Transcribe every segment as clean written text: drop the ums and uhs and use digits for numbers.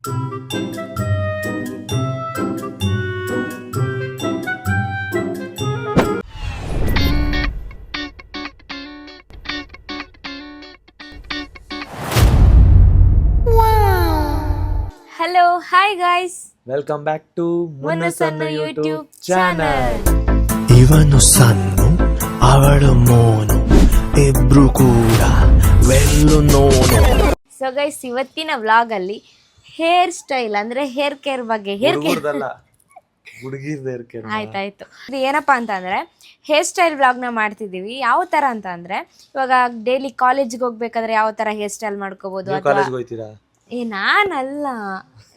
Hello hi guys, welcome back to Munnusannu YouTube channel. ಇವನು ಸನ್ನು ಅವಳು ಮೋನು ಇಬ್ರು ಕೂಡ ವೆಲ್ಲು ನೋನು. ಸೊ ಗೈಸ್, ಇವತ್ತಿನ ವ್ಲಾಗ್ ಅಲ್ಲಿ ಹೇರ್ ಸ್ಟೈಲ್ ಅಂದ್ರೆ ಹೇರ್ ಕೇರ್ ಬಗ್ಗೆ ಆಯ್ತಾಯ್ತು. ಇದು ಏನಪ್ಪಾ ಅಂತ ಅಂದ್ರೆ ಹೇರ್ ಸ್ಟೈಲ್ ವ್ಲಾಗ್ನ ಮಾಡ್ತಿದೀವಿ. ಯಾವ ತರ ಅಂತ ಅಂದ್ರೆ, ಇವಾಗ ಡೈಲಿ ಕಾಲೇಜ್ಗೆ ಹೋಗ್ಬೇಕಾದ್ರೆ ಯಾವ ತರ ಹೇರ್ ಸ್ಟೈಲ್ ಮಾಡ್ಕೋಬಹುದು. ನಾನಲ್ಲ,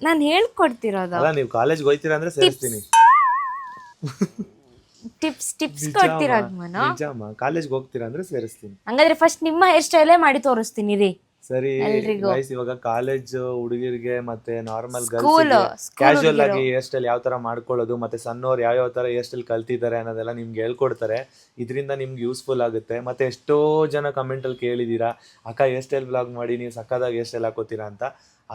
ನಾನು ಹೇಳ್ಕೊಡ್ತಿರೋದು. ನೀವು ಕಾಲೇಜ್ಗೆ ಹೋಗ್ತೀರಾ ಅಂದ್ರೆ ಸೇರಿಸ್ತೀನಿ. ಟಿಪ್ಸ್ ಕೊಡ್ತಿರೋದು ನಾನು. ಕಾಲೇಜ್ಗೆ ಹೋಗ್ತೀರಾ ಅಂದ್ರೆ ಸೇರಿಸ್ತೀನಿ. ಹಂಗಾದ್ರೆ ಫಸ್ಟ್ ನಿಮ್ಮ ಹೇರ್ ಸ್ಟೈಲೇ ಮಾಡಿ ತೋರಿಸ್ತೀನಿ ರೀ. ಸರಿ ಗೈಸ್, ಇವಾಗ ಕಾಲೇಜ್ ಹುಡುಗಿರಿಗೆ ಮತ್ತೆ ನಾರ್ಮಲ್ ಗರ್ಲ್ಸ್ ಕ್ಯಾಶುವಲ್ ಆಗಿ ಹೇರ್ ಸ್ಟೈಲ್ ಯಾವ ತರ ಮಾಡ್ಕೊಳ್ಳೋದು, ಮತ್ತೆ ಸಣ್ಣವ್ರು ಯಾವ ತರ ಹೇರ್ ಸ್ಟೈಲ್ ಕಲ್ತಿದ್ದಾರೆ ಅನ್ನೋದೆಲ್ಲ ನಿಮ್ಗೆ ಹೇಳ್ಕೊಡ್ತಾರೆ. ಇದರಿಂದ ನಿಮ್ಗೆ ಯೂಸ್ಫುಲ್ ಆಗುತ್ತೆ. ಮತ್ತೆ ಎಷ್ಟೋ ಜನ ಕಮೆಂಟ್ ಅಲ್ಲಿ ಕೇಳಿದೀರಾ, ಅಕ್ಕ ಹೇರ್ ಸ್ಟೈಲ್ ಬ್ಲಾಗ್ ಮಾಡಿ ನೀವು ಸಕ್ಕದಾಗಿ ಹೇರ್ ಸ್ಟೈಲ್ ಹಾಕೋತೀರಾ ಅಂತ.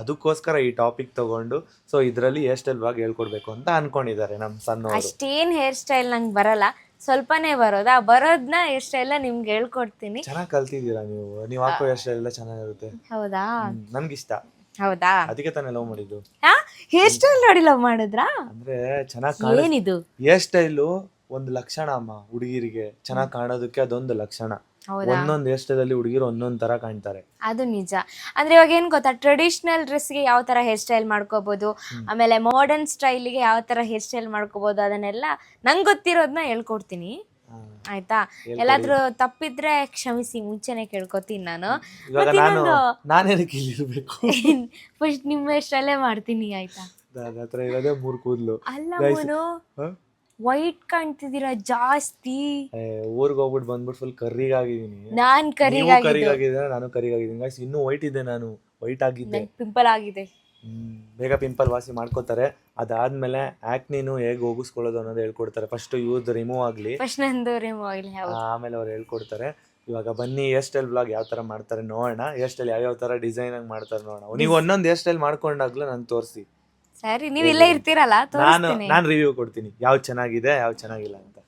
ಅದಕ್ಕೋಸ್ಕರ ಈ ಟಾಪಿಕ್ ತಗೊಂಡು ಸೊ ಇದರಲ್ಲಿ ಹೇರ್ ಸ್ಟೈಲ್ ಬ್ಲಾಗ್ ಹೇಳ್ಕೊಡ್ಬೇಕು ಅಂತ ಅನ್ಕೊಂಡಿದ್ದಾರೆ ನಮ್ ಸಣ್ಣ. ಅಷ್ಟೇನ್ ಹೇರ್ ಸ್ಟೈಲ್ ನಂಗೆ ಬರಲ್ಲ, ಸ್ವಲ್ಪನೇ ಬರೋದು. ಆ ಬರೋದ್ನ ಹೇರ್ ಸ್ಟೈಲ್ ನಿಮ್ಗೆ ಹೇಳ್ಕೊಡ್ತೀನಿ. ಚೆನ್ನಾಗಿ ಕಲ್ತಿದ್ದೀರಾ ನೀವು ಹಾಕೋ ಹೇರ್ ಸ್ಟೈಲ್ ಎಲ್ಲ ಚೆನ್ನಾಗಿರುತ್ತೆ. ಹೌದಾ? ನನ್ಗಿಷ್ಟ. ಹೌದಾ? ಅದಕ್ಕೆ ತಾನೇ ಲವ್ ಮಾಡಿದ್ದು. ಹೇರ್ ಸ್ಟೈಲ್ ನೋಡಿ ಲವ್ ಮಾಡಿದ್ರಾ? ಅಂದ್ರೆ ಚೆನ್ನಾಗಿ ಏನಿದು ಹೇರ್ ಸ್ಟೈಲು ಒಂದು ಲಕ್ಷಣ ಅಮ್ಮ. ಹುಡುಗಿರಿಗೆ ಚೆನ್ನಾಗಿ ಕಾಣೋದಕ್ಕೆ ಅದೊಂದು ಲಕ್ಷಣ. ಒಂದೊಂದು ಹೇರ್ ಸ್ಟೈಲ್ ಅಲ್ಲಿ ಹುಡುಗಿರು ಒಂದೊಂದ್ ತರ ಕಾಣ್ತಾರೆ. ಅದು ನಿಜ. ಅಂದ್ರೆ ಇವಾಗ ಏನ್ ಗೊತ್ತಾ, ಟ್ರೆಡಿಷನಲ್ ಡ್ರೆಸ್ಗೆ ಯಾವ ತರ ಹೇರ್ ಸ್ಟೈಲ್ ಮಾಡ್ಕೋಬಹುದು, ಆಮೇಲೆ ಮಾಡರ್ನ್ ಸ್ಟೈಲ್ಗೆ ಯಾವ ತರ ಹೇರ್ ಸ್ಟೈಲ್ ಮಾಡ್ಕೋಬಹುದು, ಅದನ್ನೆಲ್ಲ ನಂಗೆ ಗೊತ್ತಿರೋದನ್ನ ಹೇಳ್ಕೊಡ್ತೀನಿ. ಆಯ್ತಾ? ಎಲ್ಲಾದ್ರೂ ತಪ್ಪಿದ್ರೆ ಕ್ಷಮಿಸಿ, ಮುಂಚೆನೆ ಕೇಳ್ಕೊತೀನಿ ನಾನು. ಫಸ್ಟ್ ನಿಮ್ಮ ಹೇರ್ ಸ್ಟೈಲೇ ಮಾಡ್ತೀನಿ. ಆಯ್ತಾ? ಅಲ್ಲ, ವೈಟ್ ಕಾಣ್ತಿದ್ದೀರಾ ಜಾಸ್ತಿ. ಊರ್ಗ್ ಹೋಗ್ಬಿಟ್ಟು ಬಂದ್ಬಿಟ್ಟು ಫುಲ್ ಕರ್ರಿಗಾಗಿದ್ದೀನಿ. ನಾನ್ ಕರಿಗಾಗಿದ್ದೀನಿ, ನಾನು ಕರಿಗಾಗಿದ್ದೀನಿ. ಇನ್ನೂ ವೈಟ್ ಇದೆ, ನಾನು ವೈಟ್ ಆಗಿದ್ದೆ. ಪಿಂಪಲ್ ಆಗಿದೆ. ಬೇಗ ಪಿಂಪಲ್ ವಾಸಿ ಮಾಡ್ಕೋತಾರೆ. ಅದಾದ್ಮೇಲೆ ಆಕ್ನಿನು ಹೇಗೆ ಹೋಗಿಸ್ಕೊಳ್ಳೋದು ಅನ್ನೋದು ಹೇಳ್ಕೊಡ್ತಾರೆ. ಫಸ್ಟ್ ಇವ್ರದ್ದು ರಿಮೂವ್ ಆಗ್ಲಿ, ಆಮೇಲೆ ಅವ್ರು ಹೇಳ್ಕೊಡ್ತಾರೆ. ಇವಾಗ ಬನ್ನಿ ಹೇರ್ ಸ್ಟೈಲ್ ಬ್ಲಾಗ್ ಯಾವ ತರ ಮಾಡ್ತಾರೆ ನೋಡೋಣ. ಹೇರ್ ಸ್ಟೈಲ್ ಯಾವ ತರ ಡಿಸೈನ್ ಆಗಿ ಮಾಡ್ತಾರೆ ನೋಡೋಣ. ನೀವು ಒಂದೊಂದು ಹೇರ್ ಸ್ಟೈಲ್ ಮಾಡ್ಕೊಂಡಾಗ್ಲೂ ನಾನು ತೋರಿಸಿ. ಸರಿ, ನೀವು ಇಲ್ಲೇ ಇರ್ತೀರಲ್ಲ, ನಾನು ರಿವ್ಯೂ ಕೊಡ್ತೀನಿ ಯಾವ್ದು ಚೆನ್ನಾಗಿದೆ ಯಾವ್ದು ಚೆನ್ನಾಗಿಲ್ಲ ಅಂತ.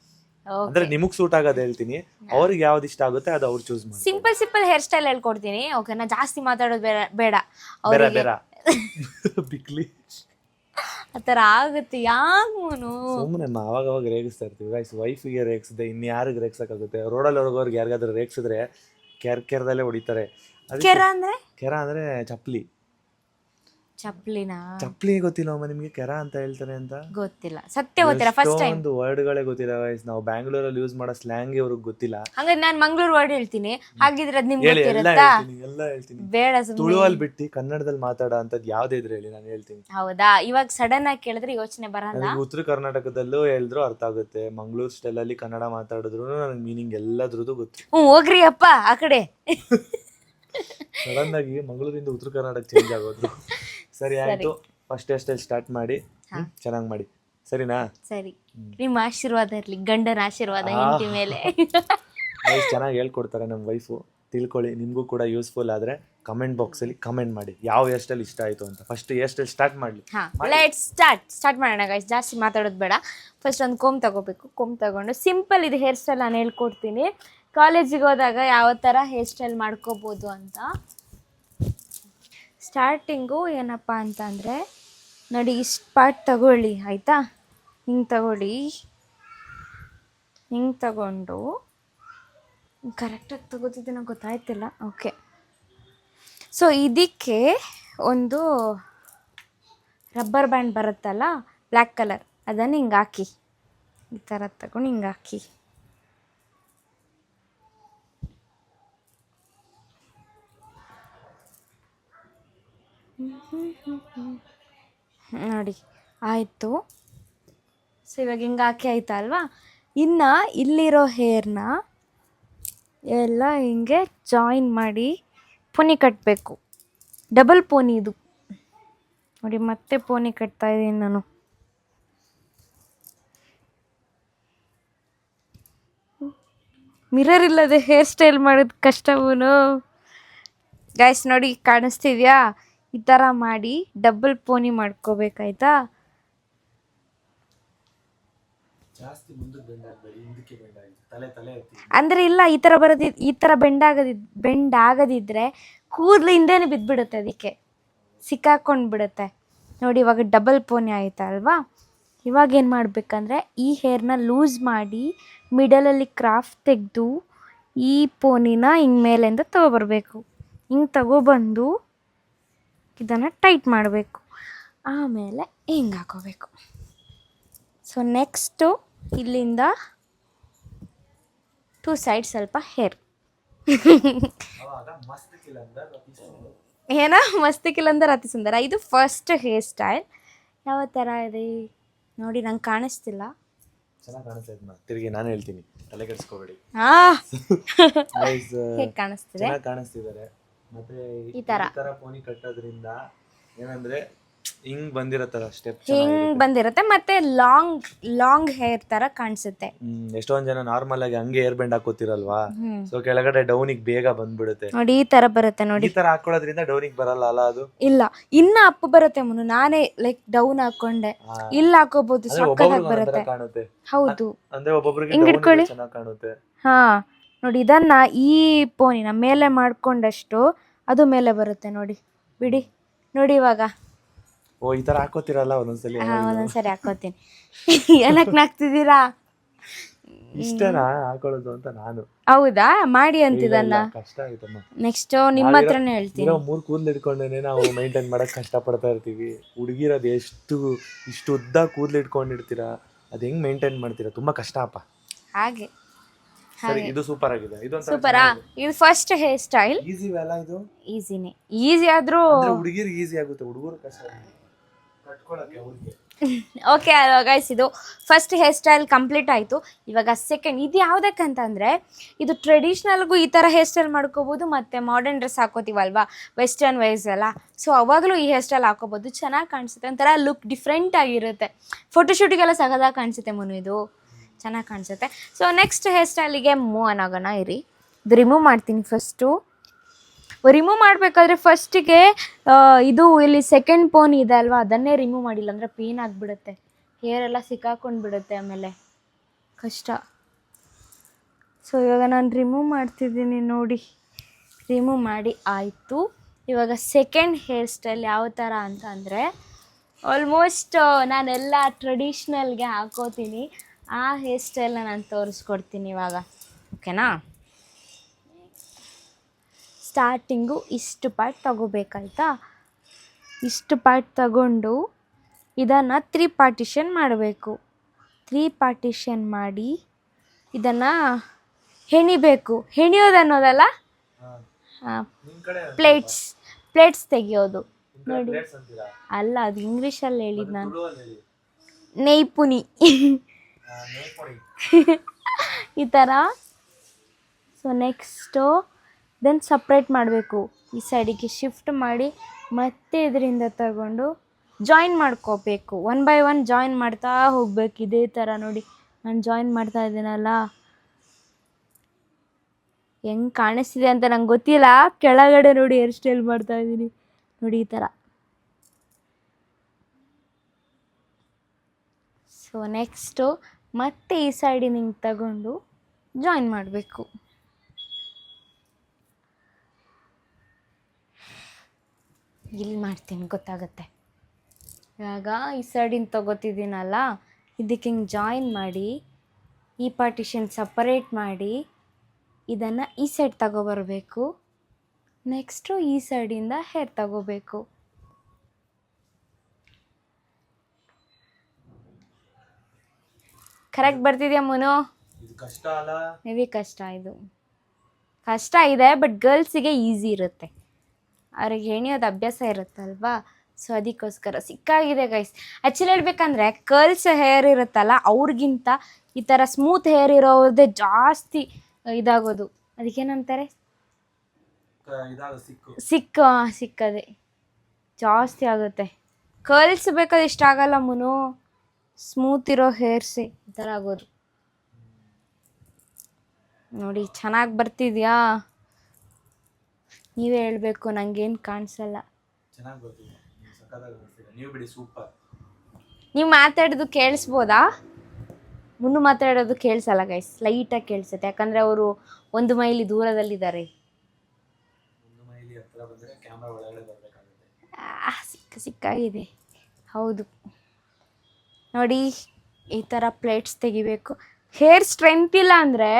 ಅಂದ್ರೆ ನಿಮಗ್ ಸೂಟ್ ಆಗೋದು ಹೇಳ್ತೀನಿ, ಅವ್ರಿಗೆ ಯಾವ್ದು ಇಷ್ಟ ಆಗುತ್ತೆ ಅದು ಅವ್ರು ಚೂಸ್ ಮಾಡಿ. ಸಿಂಪಲ್ ಹೇರ್ ಸ್ಟೈಲ್ ಹೇಳ್ಕೊಡ್ತೀನಿ. ಓಕೆನಾ? ಜಾಸ್ತಿ ಮಾತಾಡೋದು ಬೇಡ. ಬಿಕ್ಲಿ ಆತರ ಆಗುತ್ತೆ. ಯಾಕೂನು ಸುಮ್ಮನೆ ಅವಾಗ ರೇಗಿಸ್ತಾ ಇರ್ತೀವಿ. ವೈಫಿಗೆ ರೇಗಿಸಿದೆ ಇನ್ಯಾರಿಗೆ ರೇಗ್ಸಕ್ಕಾಗುತ್ತೆ? ರೋಡಲ್ಲಿ ಹೋಗೋರ್ಗೆ ಯಾರಿಗಾದ್ರೂ ರೇಗಿಸಿದ್ರೆ ಕೆರದಲ್ಲೇ ಹೊಡಿತಾರೆ. ಕೆರ ಅಂದ್ರೆ ಚಪ್ಲಿ ಗೊತ್ತಿಲ್ಲ ನಿಮ್ಗೆ ಕೆರ ಅಂತ ಹೇಳ್ತಾರೆ ಅಂತ? ಗೊತ್ತಿಲ್ಲ, ಸತ್ಯ ಗೊತ್ತಿಲ್ಲ. ಫಸ್ಟ್ ಟೈಮ್ ಒಂದು ವರ್ಡ್ಗಳೇ ಗೊತ್ತಿಲ್ಲ. ನಾವು ಬ್ಯಾಂಗ್ಳೂರಲ್ಲಿ ಯೂಸ್ ಮಾಡೋ ಸ್ಲ್ಯಾಂಗ್ ಇವ್ರಿಗೆ ಗೊತ್ತಿಲ್ಲ. ಹಂಗಾದ್ರೆ ನಾನು ಮಂಗಳೂರು ವರ್ಡ್ ಹೇಳ್ತೀನಿ, ಹಾಗಿದ್ರೆ ಅದು ನಿಮ್ಗೆ ಗೊತ್ತಿರುತ್ತಾ? ಎಲ್ಲ ಹೇಳ್ತೀನಿ. ಬೇಡ, ತುಳುವಲ್ಲಿ ಬಿಟ್ಟು ಕನ್ನಡದಲ್ಲಿ ಮಾತಾಡೋ ಅಂತದ್ ಯಾವ್ದೇ ಇದ್ರೆ ಹೇಳಿ, ನಾನು ಹೇಳ್ತೀನಿ. ಹೌದಾ? ಇವಾಗ ಸಡನ್ ಆಗಿ ಕೇಳಿದ್ರೆ ಯೋಚನೆ ಬರಲ್ಲ. ಉತ್ತರ ಕರ್ನಾಟಕದಲ್ಲೂ ಹೇಳಿದ್ರು ಅರ್ಥ ಆಗುತ್ತೆ. ಮಂಗಳೂರು ಸ್ಟೈಲ್ ಅಲ್ಲಿ ಕನ್ನಡ ಮಾತಾಡಿದ್ರು ನನಗೆ ಮೀನಿಂಗ್ ಎಲ್ಲದ್ರದ್ದು ಗೊತ್ತು. ಹೋಗ್ರಿ ಅಪ್ಪ ಆ ಕಡೆ. ಸಡನ್ ಆಗಿ ಮಂಗಳೂರಿಂದ ಉತ್ತರ ಕರ್ನಾಟಕ ಚೇಂಜ್ ಆಗೋದ್ರು. ಸರಿ ಆಯ್ತು, ಫಸ್ಟ್ ಹೇರ್ ಸ್ಟೈಲ್ ಸ್ಟಾರ್ಟ್ ಮಾಡಿ, ಚೆನ್ನಾಗಿ ಮಾಡಿ. ಸರಿನಾ? ಸರಿ, ನಿಮ್ಮ ಆಶೀರ್ವಾದ ಇರ್ಲಿ, ಗಂಡನ ಆಶೀರ್ವಾದ ಹೆಂಡತಿ ಮೇಲೆ. ಚೆನ್ನಾಗಿ ಹೇಳ್ಕೊಡ್ತಾರೆ ನಮ್ಮ ವೈಫು. ತಿಳ್ಕೊಳ್ಳಿ. ನಿಮಗೂ ಕೂಡ ಯೂಸ್ಫುಲ್ ಆದ್ರೆ ಕಮೆಂಟ್ ಬಾಕ್ಸ್ ಅಲ್ಲಿ ಕಮೆಂಟ್ ಮಾಡಿ ಯಾವ ಹೇರ್ ಸ್ಟೈಲ್ ಇಷ್ಟ ಆಯ್ತು ಅಂತ. ಫಸ್ಟ್ ಹೇರ್ ಸ್ಟೈಲ್ ಸ್ಟಾರ್ಟ್ ಮಾಡ್ಲಿ. ಲೆಟ್ಸ್ ಸ್ಟಾರ್ಟ್ ಮಾಡೋಣ ಗೈಸ್. ಜಾಸ್ತಿ ಮಾತಾಡೋದು ಬೇಡ. ಫಸ್ಟ್ ಒಂದು ಕೋಮ್ ತಗೋಬೇಕು. ಕೋಮ್ ತಗೊಂಡು ಸಿಂಪಲ್ ಇದು ಹೇರ್ ಸ್ಟೈಲ್ ನಾನು ಹೇಳ್ಕೊಡ್ತೀನಿ. ಕಾಲೇಜಿಗೆ ಹೋದಾಗ ಯಾವ ಥರ ಹೇರ್ ಸ್ಟೈಲ್ ಮಾಡ್ಕೋಬೋದು ಅಂತ. ಸ್ಟಾರ್ಟಿಂಗು ಏನಪ್ಪ ಅಂತ ಅಂದರೆ, ನೋಡಿ ಇಷ್ಟು ಪಾರ್ಟ್ ತಗೊಳ್ಳಿ. ಆಯಿತಾ? ಹಿಂಗೆ ತಗೊಳ್ಳಿ. ಹಿಂಗೆ ತಗೊಂಡು ಕರೆಕ್ಟಾಗಿ ತಗೋತಿದ್ದೆ, ನಂಗೆ ಗೊತ್ತಾಯ್ತಿಲ್ಲ. ಓಕೆ, ಸೊ ಇದಕ್ಕೆ ಒಂದು ರಬ್ಬರ್ ಬ್ಯಾಂಡ್ ಬರುತ್ತಲ್ಲ, ಬ್ಲ್ಯಾಕ್ ಕಲರ್, ಅದನ್ನು ಹಿಂಗೆ ಹಾಕಿ, ಈ ಥರ ತಗೊಂಡು ಹಿಂಗೆ ಹಾಕಿ. ನೋಡಿ ಆಯಿತು. ಸೊ ಇವಾಗ ಹಿಂಗೆ ಹಾಕಿ ಆಯ್ತಾ ಅಲ್ವಾ? ಇನ್ನು ಇಲ್ಲಿರೋ ಹೇರ್ನ ಎಲ್ಲ ಹಿಂಗೆ ಜಾಯಿನ್ ಮಾಡಿ ಪೋನಿ ಕಟ್ಟಬೇಕು. ಡಬಲ್ ಪೋನಿ ಇದು ನೋಡಿ. ಮತ್ತೆ ಪೋನಿ ಕಟ್ತಾ ಇದ್ದೀನಿ ನಾನು. ಮಿರರ್ ಇಲ್ಲದೆ ಹೇರ್ ಸ್ಟೈಲ್ ಮಾಡೋದು ಕಷ್ಟವೂನು. ಗೈಸ್ ನೋಡಿ, ಕಾಣಿಸ್ತಿದ್ಯಾ? ಈ ಥರ ಮಾಡಿ ಡಬಲ್ ಪೋನಿ ಮಾಡ್ಕೋಬೇಕಾಯ್ತಾ. ಜಾಸ್ತಿ ಮುಂದಕ್ಕೆ ಬೆಂಡ್ ಆಗಬೇಡಿ, ಹಿಂದಕ್ಕೆ ಬೆಂಡ್ ಆಗಿ ತಲೆ ಎತ್ತಿ. ಅಂದರೆ ಇಲ್ಲ, ಈ ಥರ ಬೆಂಡ್ ಆಗದಿದ್ರೆ ಕೂದಲು ಹಿಂದೆನೇ ಬಿದ್ದುಬಿಡುತ್ತೆ, ಅದಕ್ಕೆ ಸಿಕ್ಕಾಕೊಂಡು ಬಿಡುತ್ತೆ ನೋಡಿ. ಇವಾಗ ಡಬಲ್ ಪೋನಿ ಆಯಿತಾ ಅಲ್ವಾ. ಇವಾಗ ಏನು ಮಾಡಬೇಕಂದ್ರೆ ಈ ಹೇರ್ನ ಲೂಸ್ ಮಾಡಿ ಮಿಡಲಲ್ಲಿ ಕ್ರಾಫ್ಟ್ ತೆಗೆದು ಈ ಪೋನಿನ ಹಿಂಗೆ ಮೇಲಿಂದ ತಗೊಬರ್ಬೇಕು. ಹಿಂಗೆ ತಗೊಬಂದು ಇದನ್ನು ಟೈಟ್ ಮಾಡಬೇಕು, ಆಮೇಲೆ ಹಿಂಗೆ ಹಾಕೋಬೇಕು. ಸೊ ನೆಕ್ಸ್ಟು ಇಲ್ಲಿಂದ 2 ಸೈಡ್ ಸ್ವಲ್ಪ ಹೇರ್ ಏನೋ ಮಸ್ತ್ ಕಿಲಂದರ್ ಅತಿ ಸುಂದರ. ಇದು ಫಸ್ಟ್ ಹೇರ್ ಸ್ಟೈಲ್. ಯಾವ ಥರ ಇದೆ ನೋಡಿ, ನಂಗೆ ಕಾಣಿಸ್ತಿಲ್ಲ. ಚೆನ್ನಾಗಿ ಕಾಣಿಸ್ತಾ ತಿರುಗಿ ನಾನು ಹೇಳ್ತೀನಿ, ತಲೆ ಕೆಡಿಸ್ಕೋಬೇಡಿ. ಹೇಗೆ ಕಾಣಿಸ್ತಿದೆ? ಚೆನ್ನಾಗಿ ಕಾಣಿಸ್ತಿದ್ದಾರೆ. ಮತ್ತೆ ಈ ತರ ಪೋನಿ ಕಟ್ಟೋದ್ರಿಂದ ಏನಂದ್ರೆ ಹಿಂಗ್ ಬಂದಿರತ್ತಲ್ಲ ಸ್ಟೆಪ್, ಹಿಂಗ್ ಬಂದಿರುತ್ತೆ ಮತ್ತೆ ಲಾಂಗ್ ಹೇರ್ ತರ ಕಾಣಿಸುತ್ತೆ. ಎಷ್ಟೊಂದ್ ಜನ ನಾರ್ಮಲ್ ಆಗಿ ಹಂಗೆ ಹೇರ್ ಬೆಂಡ್ ಹಾಕೋತಿರಲ್ವಾ, ಸೊ ಕೆಳಗಡೆ ಡೌನಿಗೆ ಬೇಗ ಬಂದ್ಬಿಡುತ್ತೆ ನೋಡಿ. ಈ ತರ ಬರುತ್ತೆ ನೋಡಿ. ಈ ತರ ಹಾಕೊಳ್ಳೋದ್ರಿಂದ ಡೌನಿಗೆ ಬರಲ್ಲ ಅಲ್ಲ ಅದು? ಇಲ್ಲ, ಇನ್ನ ಅಪ್ ಬರುತ್ತೆ ಮುನ್ನು. ನಾನೇ ಲೈಕ್ ಡೌನ್ ಹಾಕೊಂಡೆ, ಇಲ್ಲ ಹಾಕೋಬಹುದು, ಸಕ್ಕತ್ತಾಗಿ ಬರುತ್ತೆ. ಕಾಣುತ್ತೆ. ಹೌದು, ಅಂದ್ರೆ ಒಬ್ಬೊಬ್ರಿಗೆ ಚೆನ್ನಾಗಿ ಕಾಣುತ್ತೆ. ಹಾ ನೋಡಿ, ಇದನ್ನ ಈ ಪೋನಿನ ಮೇಲೆ ಮಾಡ್ಕೊಂಡಷ್ಟು ಅದು ಮೇಲೆ ಬರುತ್ತೆ ನೋಡಿ. ಬಿಡಿ ನೋಡಿ ಇವಾಗ. ಓ, ಈ ತರ ಹಾಕೋತಿರಲ್ಲ ಒಂದೊಂದ್ಸಲಿ? ಒಂದೊಂದ್ಸರಿ ಹಾಕೋತೀನಿ. ಏನಕ್ಕೆ ನಾಕ್ತಿದ್ದೀರಾ? ಇಷ್ಟನಾ ಹಾಕೊಳ್ಳೋದು ಅಂತ ನಾನು. ಹೌದಾ, ಮಾಡಿ ಅಂತಿದನ್ನ. ಕಷ್ಟ ಆಯ್ತಮ್ಮ. ನೆಕ್ಸ್ಟ್ ನಿಮ್ಮ ಹತ್ರನೇ ಹೇಳ್ತೀನಿ. 3 ಕೂದಲು ಇಟ್ಕೊಂಡೇನೆ ನಾವು ಮೈಂಟೈನ್ ಮಾಡಕ್ ಕಷ್ಟ ಪಡ್ತಾ ಇರ್ತೀವಿ. ಹುಡುಗಿರದು ಇಷ್ಟು ಉದ್ದ ಕೂದಲು ಇಟ್ಕೊಂಡಿರ್ತೀರಾ, ಅದ್ ಹೆಂಗ್ ಮೈಂಟೈನ್ ಮಾಡ್ತೀರಾ? ತುಂಬಾ ಕಷ್ಟ ಅಪ್ಪ. ಹಾಗೆ ಸರಿ, ಇದು ಸೂಪರ್ ಆಗಿದೆ. ಸೂಪರಾ? ಇದು ಫಸ್ಟ್ ಹೇರ್ ಸ್ಟೈಲ್. ಈಸಿ ಅಲ್ಲ ಇದು? ಈಸಿನೇ. ಈಸಿ ಆದ್ರೂ ಹುಡುಗಿರಿಗೆ ಈಸಿ ಆಗುತ್ತೆ, ಹುಡುಗರು ಕಷ್ಟ ಕಟ್ಕೊಳ್ಳಕ್ಕೆ ಅವ್ರಿಗೆ. ಓಕೆ ಅಲ್ವಾ ಗೈಸ್, ಇದು ಫಸ್ಟ್ ಹೇರ್ ಸ್ಟೈಲ್ ಕಂಪ್ಲೀಟ್ ಆಯಿತು. ಇವಾಗ ಸೆಕೆಂಡ್. ಇದು ಯಾವುದಕ್ಕಂತಂದರೆ, ಇದು ಟ್ರೆಡಿಷ್ನಲ್ಗೂ ಈ ಥರ ಹೇರ್ ಸ್ಟೈಲ್ ಮಾಡ್ಕೋಬೋದು, ಮತ್ತು ಮಾಡರ್ನ್ ಡ್ರೆಸ್ ಹಾಕೋತೀವಲ್ವಾ, ವೆಸ್ಟರ್ನ್ ವೇಸ್ ಎಲ್ಲ, ಸೊ ಅವಾಗಲೂ ಈ ಹೇರ್ ಸ್ಟೈಲ್ ಹಾಕೋಬೋದು. ಚೆನ್ನಾಗಿ ಕಾಣಿಸುತ್ತೆ, ಒಂಥರ ಲುಕ್ ಡಿಫ್ರೆಂಟ್ ಆಗಿರುತ್ತೆ. ಫೋಟೋಶೂಟಿಗೆಲ್ಲ ಸಗದಾಗಿ ಕಾಣಿಸುತ್ತೆ ಮುನು, ಇದು ಚೆನ್ನಾಗಿ ಕಾಣಿಸುತ್ತೆ. ಸೊ ನೆಕ್ಸ್ಟ್ ಹೇರ್ ಸ್ಟೈಲಿಗೆ ಮೂವ್ ಆಗೋಣ ಇರಿ. ಇದು ರಿಮೂವ್ ಮಾಡ್ತೀನಿ ಫಸ್ಟು. ರಿಮೂವ್ ಮಾಡಬೇಕಾದ್ರೆ ಫಸ್ಟಿಗೆ ಇದು ಇಲ್ಲಿ ಸೆಕೆಂಡ್ ಪೋನ್ ಇದೆ ಅಲ್ವಾ, ಅದನ್ನೇ ರಿಮೂವ್ ಮಾಡಿಲ್ಲ ಅಂದರೆ ಪೇನ್ ಆಗಿಬಿಡುತ್ತೆ, ಹೇರ್ ಎಲ್ಲ ಸಿಕ್ಕಾಕೊಂಡು ಬಿಡುತ್ತೆ, ಆಮೇಲೆ ಕಷ್ಟ. ಸೊ ಇವಾಗ ನಾನು ರಿಮೂವ್ ಮಾಡ್ತಿದ್ದೀನಿ ನೋಡಿ. ರಿಮೂವ್ ಮಾಡಿ ಆಯಿತು. ಇವಾಗ ಸೆಕೆಂಡ್ ಹೇರ್ ಸ್ಟೈಲ್ ಯಾವ ಥರ ಅಂತ ಅಂದರೆ, ಆಲ್ಮೋಸ್ಟ್ ನಾನೆಲ್ಲ ಟ್ರೆಡಿಷ್ನಲ್ಗೆ ಹಾಕೋತೀನಿ, ಆ ಹೇರ್ ಸ್ಟೈಲ್ನ ನಾನು ತೋರಿಸ್ಕೊಡ್ತೀನಿ ಇವಾಗ. ಓಕೆನಾ? ಸ್ಟಾರ್ಟಿಂಗು ಇಷ್ಟು ಪಾರ್ಟ್ ತಗೋಬೇಕಾಯ್ತಾ. ಇಷ್ಟು ಪಾರ್ಟ್ ತಗೊಂಡು ಇದನ್ನು 3 ಪಾರ್ಟಿಷನ್ ಮಾಡಬೇಕು. 3 ಪಾರ್ಟಿಷನ್ ಮಾಡಿ ಇದನ್ನು ಹೆಣಿಬೇಕು. ಹೆಣಿಯೋದು ಅನ್ನೋದಲ್ಲ, ಪ್ಲೇಟ್ಸ್ ತೆಗಿಯೋದು ನೋಡಿ. ಅಲ್ಲ, ಅದು ಇಂಗ್ಲೀಷಲ್ಲಿ ಹೇಳಿದ್ದು ನಾನು, ನೈಪುನಿ. ಈ ಥರ. ಸೊ ನೆಕ್ಸ್ಟು ದೆನ್ ಸಪ್ರೇಟ್ ಮಾಡಬೇಕು. ಈ ಸೈಡಿಗೆ ಶಿಫ್ಟ್ ಮಾಡಿ ಮತ್ತೆ ಇದರಿಂದ ತಗೊಂಡು ಜಾಯಿನ್ ಮಾಡ್ಕೋಬೇಕು. 1 by 1 ಜಾಯಿನ್ ಮಾಡ್ತಾ ಹೋಗ್ಬೇಕು. ಇದೇ ಥರ ನೋಡಿ, ನಾನು ಜಾಯಿನ್ ಮಾಡ್ತಾ ಇದ್ದೀನಲ್ಲ, ಹೆಂಗೆ ಕಾಣಿಸ್ತಿದೆ ಅಂತ ನಂಗೆ ಗೊತ್ತಿಲ್ಲ. ಕೆಳಗಡೆ ನೋಡಿ ಹೇರ್ ಸ್ಟೈಲ್ ಮಾಡ್ತಾ ಇದ್ದೀನಿ ನೋಡಿ, ಈ ಥರ. ಸೊ ನೆಕ್ಸ್ಟು ಮತ್ತೆ ಈ ಸೈಡಿನ ಹಿಂಗೆ ತಗೊಂಡು ಜಾಯಿನ್ ಮಾಡಬೇಕು. ಇಲ್ಲಿ ಮಾಡ್ತೀನಿ, ಗೊತ್ತಾಗುತ್ತೆ. ಇವಾಗ ಈ ಸೈಡಿನ ತಗೋತಿದ್ದೀನಲ್ಲ, ಇದಕ್ಕೆ ಹಿಂಗೆ ಜಾಯಿನ್ ಮಾಡಿ ಈ ಪಾರ್ಟಿಷನ್ ಸಪರೇಟ್ ಮಾಡಿ ಇದನ್ನು ಈ ಸೈಡ್ ತಗೊಬರಬೇಕು. ನೆಕ್ಸ್ಟು ಈ ಸೈಡಿಂದ ಹೇರ್ ತಗೋಬೇಕು. ಕರೆಕ್ಟ್ ಬರ್ತಿದೆಯಾ ಮುನು? ಕಷ್ಟ ಅಲ್ಲ? ಹೆವಿ ಕಷ್ಟ. ಇದು ಕಷ್ಟ ಇದೆ, ಬಟ್ ಗರ್ಲ್ಸಿಗೆ ಈಸಿ ಇರುತ್ತೆ, ಅವ್ರಿಗೆ ಹೆಣಿಯೋದು ಅಭ್ಯಾಸ ಇರುತ್ತಲ್ವಾ, ಸೊ ಅದಕ್ಕೋಸ್ಕರ ಸಿಕ್ಕಾಗಿದೆ ಗೈಸ್. ಆ್ಯಕ್ಚುಲಿ ಹೇಳ್ಬೇಕಂದ್ರೆ ಕರ್ಲ್ಸ್ ಹೇರ್ ಇರುತ್ತಲ್ಲ, ಅವ್ರಿಗಿಂತ ಈ ಥರ ಸ್ಮೂತ್ ಹೇರ್ ಇರೋದೇ ಜಾಸ್ತಿ ಇದಾಗೋದು. ಅದಕ್ಕೇನಂತಾರೆ, ಸಿಕ್ಕದೆ ಜಾಸ್ತಿ ಆಗುತ್ತೆ. ಕರ್ಲ್ಸ್ ಬೇಕಾದ್ರೆ ಇಷ್ಟಾಗಲ್ಲ ಮುನು, ಸ್ಮೂತ್ ಇರೋ ಹೇರ್ಸೇ ಈ ಥರ ಆಗೋದು ನೋಡಿ. ಚೆನ್ನಾಗಿ ಬರ್ತಿದ್ಯಾ? ನೀವೇ ಹೇಳಬೇಕು, ನನಗೇನು ಕಾಣಿಸಲ್ಲ. ಚೆನ್ನಾಗಿ ಬರ್ತಿದೆ, ಸಕ್ಕತ್ತಾಗಿ ಬರ್ತಿದೆ. ನೀವು ಬಿಡಿ ಸೂಪರ್. ನೀವು ಮಾತಾಡೋದು ಕೇಳಿಸ್ಬೋದಾ? ಮುನ್ನು ಮಾತಾಡೋದು ಕೇಳಿಸಲ್ಲ ಗೈಸ್, ಲೈಟಾಗಿ ಕೇಳಿಸುತ್ತೆ, ಯಾಕಂದರೆ ಅವರು 1 ಮೈಲಿ ದೂರದಲ್ಲಿದ್ದಾರೆ. 1 ಮೈಲಿ ಹತ್ರ ಬಂದರೆ ಕ್ಯಾಮ್ರಾ ಒಳಗಡೆ ಬರಬೇಕಾಗುತ್ತೆ. ಸಿಕ್ಕಾಗಿದೆ. ಹೌದು ನೋಡಿ, ಈ ಥರ ಪ್ಲೇಟ್ಸ್ ತೆಗಿಬೇಕು. ಹೇರ್ ಸ್ಟ್ರೆಂತ್ ಇಲ್ಲ ಅಂದರೆ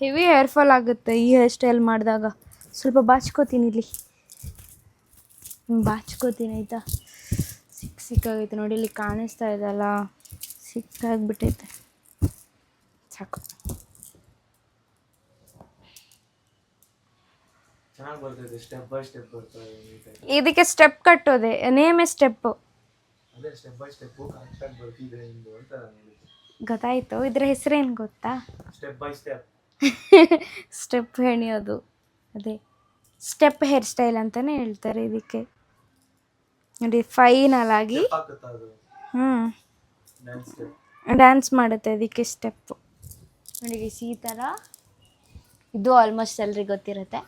ಹೆವಿ ಹೇರ್ ಫಾಲ್ ಆಗುತ್ತೆ ಈ ಹೇರ್ ಸ್ಟೈಲ್ ಮಾಡಿದಾಗ. ಸ್ವಲ್ಪ ಬಾಚ್ಕೋತೀನಿ ಇಲ್ಲಿ, ಬಾಚ್ಕೋತೀನಿ ಆಯಿತಾ. ಸಿಕ್ಕಾಗೈತೆ ನೋಡಿ, ಇಲ್ಲಿ ಕಾಣಿಸ್ತಾ ಇದೆಲ್ಲ, ಸಿಕ್ಕಾಗ್ಬಿಟ್ಟೈತೆ. ಸಾಕು. ಚೆನ್ನಾಗಿ ಬರ್ತಿದೆ, ಸ್ಟೆಪ್ ಬೈ ಸ್ಟೆಪ್ ಬರ್ತಾ ಇದೆ. ಇದಕ್ಕೆ ಸ್ಟೆಪ್ ಕಟ್ಟೋದೆ, ನೇಮೇ ಸ್ಟೆಪ್ಪು. ಅದೇ ಸ್ಟೆಪ್ ಬೈ ಸ್ಟೆಪ್ಪು ಕರೆಕ್ಟಾಗಿ ಬರ್ತಿದೆ ನಿಮ್ಮದು ಅಂತ ನಾನು ಹೇಳಿದ್ದು. ಗೊತ್ತಾಯಿತು. ಇದ್ರ ಹೆಸರೇನು ಗೊತ್ತಾ? Step by step. ಸ್ಟೆಪ್ ಹೆಣಿಯೋದು, ಅದೇ ಸ್ಟೆಪ್ ಹೇರ್ ಸ್ಟೈಲ್ ಅಂತಲೇ ಹೇಳ್ತಾರೆ ಇದಕ್ಕೆ. ನೋಡಿ ಫೈನಲ್ ಆಗಿ ಡ್ಯಾನ್ಸ್ ಮಾಡುತ್ತೆ ಅದಕ್ಕೆ ಸ್ಟೆಪ್ಪು. ನೋಡಿ ಈ ಥರ, ಇದು ಆಲ್ಮೋಸ್ಟ್ ಎಲ್ರಿಗೆ ಗೊತ್ತಿರುತ್ತೆ.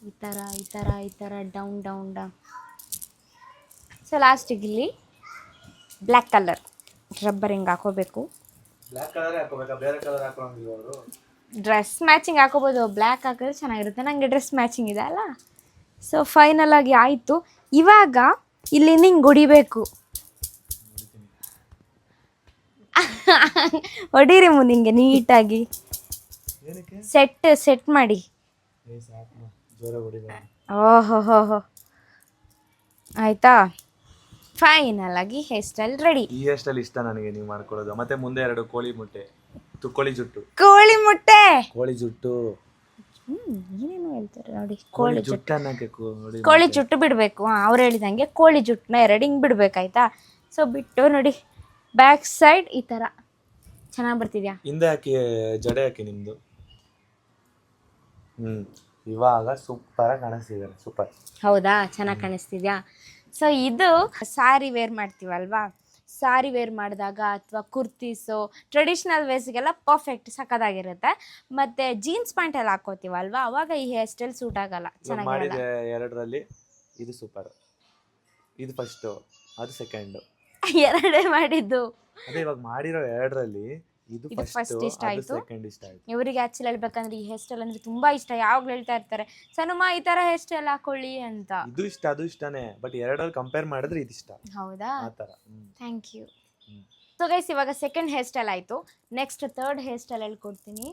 ಈ ಥರ ಈ ಥರ ಈ ಥರ ಡೌನ್ ಡೌನ್ ಡೌನ್. ಸೊ ಲಾಸ್ಟಿಗೆ ಇಲ್ಲಿ ಬ್ಲ್ಯಾಕ್ ಕಲರ್ ರಬ್ಬರ್ ಹಿಂಗೆ ಹಾಕೋಬೇಕು. ಬ್ಲ್ಯಾಕ್ ಕಲರೇ ಹಾಕೋಬೇಕಾ, ಬೇರೆ ಕಲರ್ ಹಾಕೋಂಗಿಲ್ಲ ಅವರು? ಡ್ರೆಸ್ ಮ್ಯಾಚಿಂಗ್ ಹಾಕೋಬೋದು, ಬ್ಲ್ಯಾಕ್ ಹಾಕಿದ್ರೆ ಚೆನ್ನಾಗಿರುತ್ತೆ. ನನಗೆ ಡ್ರೆಸ್ ಮ್ಯಾಚಿಂಗ್ ಇದೆ ಅಲ್ಲ. ಸೊ ಫೈನಲ್ ಆಗಿ ಆಯಿತು. ಇವಾಗ ಇಲ್ಲಿ ಹಿಂಗೆ ಹೊಡಿಬೇಕು. ಹೊಡೀರಿ ಮುನಿಂಗೆ ನೀಟಾಗಿ ಸೆಟ್ ಮಾಡಿ. ಓಹೋ ಹೋ ಹೋ, ಆಯಿತಾ? ಫೈನಲ್ ಆಗಿ ಹೇರ್ ಸ್ಟೈಲ್ ರೆಡಿ. ಈ ಹೇರ್ ಸ್ಟೈಲ್ ಇಷ್ಟ ನನಗೆ ನೀವು ಮಾಡ್ಕೊಳ್ಳೋದು. ಮತ್ತೆ ಮುಂದೆ 2 ಕೋಳಿ ಮೊಟ್ಟೆ, ಕೋಳಿ ಜುಟ್ಟು. ಕೋಳಿ ಮೊಟ್ಟೆ, ಕೋಳಿ ಜುಟ್ಟು, ಏನೇನು ಹೇಳ್ತಾರೆ ನೋಡಿ. ಕೋಳಿ ಜುಟ್ಟು ಅನ್ನಕ್ಕೆ ಕೋಳಿ ಜುಟ್ಟು ಬಿಡಬೇಕು. ಅವ್ರು ಹೇಳಿದಂಗೆ ಕೋಳಿ ಜುಟ್ಟನ್ನ 2 ಹಿಂಗೆ ಬಿಡ್ಬೇಕಾಯ್ತಾ. ಸೊ ಬಿಟ್ಟು ನೋಡಿ, ಬ್ಯಾಕ್ ಸೈಡ್ ಈ ಥರ ಚೆನ್ನಾಗಿ ಬರ್ತಿದ್ಯಾ? ಹಿಂದೆ ಹಾಕಿ ಜಡೆ ಹಾಕಿ ನಿಮ್ಮದು. ಇವಾಗ ಸೂಪರಾಗಿ ಕಾಣಿಸ್ತಿದ್ದಾರೆ. ಸೂಪರ್. ಹೌದಾ? ಚೆನ್ನಾಗಿ ಕಾಣಿಸ್ತಿದ್ಯಾ? ಸೊ ಇದು ಸಾರಿ ವೇರ್ ಮಾಡ್ತೀವಲ್ವಾ, ಸಾರಿ ವೇರ್ ಮಾಡಿದಾಗ ಅಥವಾ ಕುರ್ತೀಸು ಟ್ರೆಡಿಷ್ನಲ್ ವೇಸ್ಗೆಲ್ಲ ಪರ್ಫೆಕ್ಟ್ ಸಕ್ಕದಾಗಿರುತ್ತೆ. ಮತ್ತು ಜೀನ್ಸ್ ಪ್ಯಾಂಟ್ ಎಲ್ಲ ಹಾಕೋತೀವಲ್ವಾ, ಅವಾಗ ಈ ಹೇರ್ ಸ್ಟೈಲ್ ಸೂಟ್ ಆಗಲ್ಲ, ಚೆನ್ನಾಗಿರಲ್ಲ. 2ರಲ್ಲಿ ಇದು ಸೂಪರ್, ಇದು ಫಸ್ಟು, ಅದು ಸೆಕೆಂಡು. 2 ಮಾಡಿದ್ದು. ಅದೇ ಇವಾಗ ಮಾಡಿರೋ 2ರಲ್ಲಿ ಇದು ಫಸ್ಟ್ ಇಷ್ಟ ಆಯಿತು, ಸೆಕೆಂಡ್ ಇಷ್ಟ ಆಯಿತು. ಇವರಿಗೆ ಆ್ಯಕ್ಚುಲಿ ಹೇಳ್ಬೇಕಂದ್ರೆ ಈ ಹೇರ್ ಸ್ಟೈಲ್ ಅಂದರೆ ತುಂಬ ಇಷ್ಟ. ಯಾವಾಗಲೂ ಹೇಳ್ತಾ ಇರ್ತಾರೆ, ಸನುಮ ಈ ಥರ ಹೇರ್ ಸ್ಟೈಲ್ ಹಾಕೊಳ್ಳಿ ಅಂತ. ಇದು ಇಷ್ಟ, ಅದು ಇಷ್ಟನೇ, ಬಟ್ 2ರಲ್ಲಿ ಕಂಪೇರ್ ಮಾಡಿದ್ರೆ ಇದು ಇಷ್ಟ. ಹೌದಾ? ಆ ಥರ. Thank you. ಸೊ ಗೈಸ್, ಇವಾಗ ಸೆಕೆಂಡ್ ಹೇರ್ ಸ್ಟೈಲ್ ಆಯಿತು. ನೆಕ್ಸ್ಟ್ 3rd ಹೇರ್ ಸ್ಟೈಲ್ ಹೇಳ್ಕೊಡ್ತೀನಿ.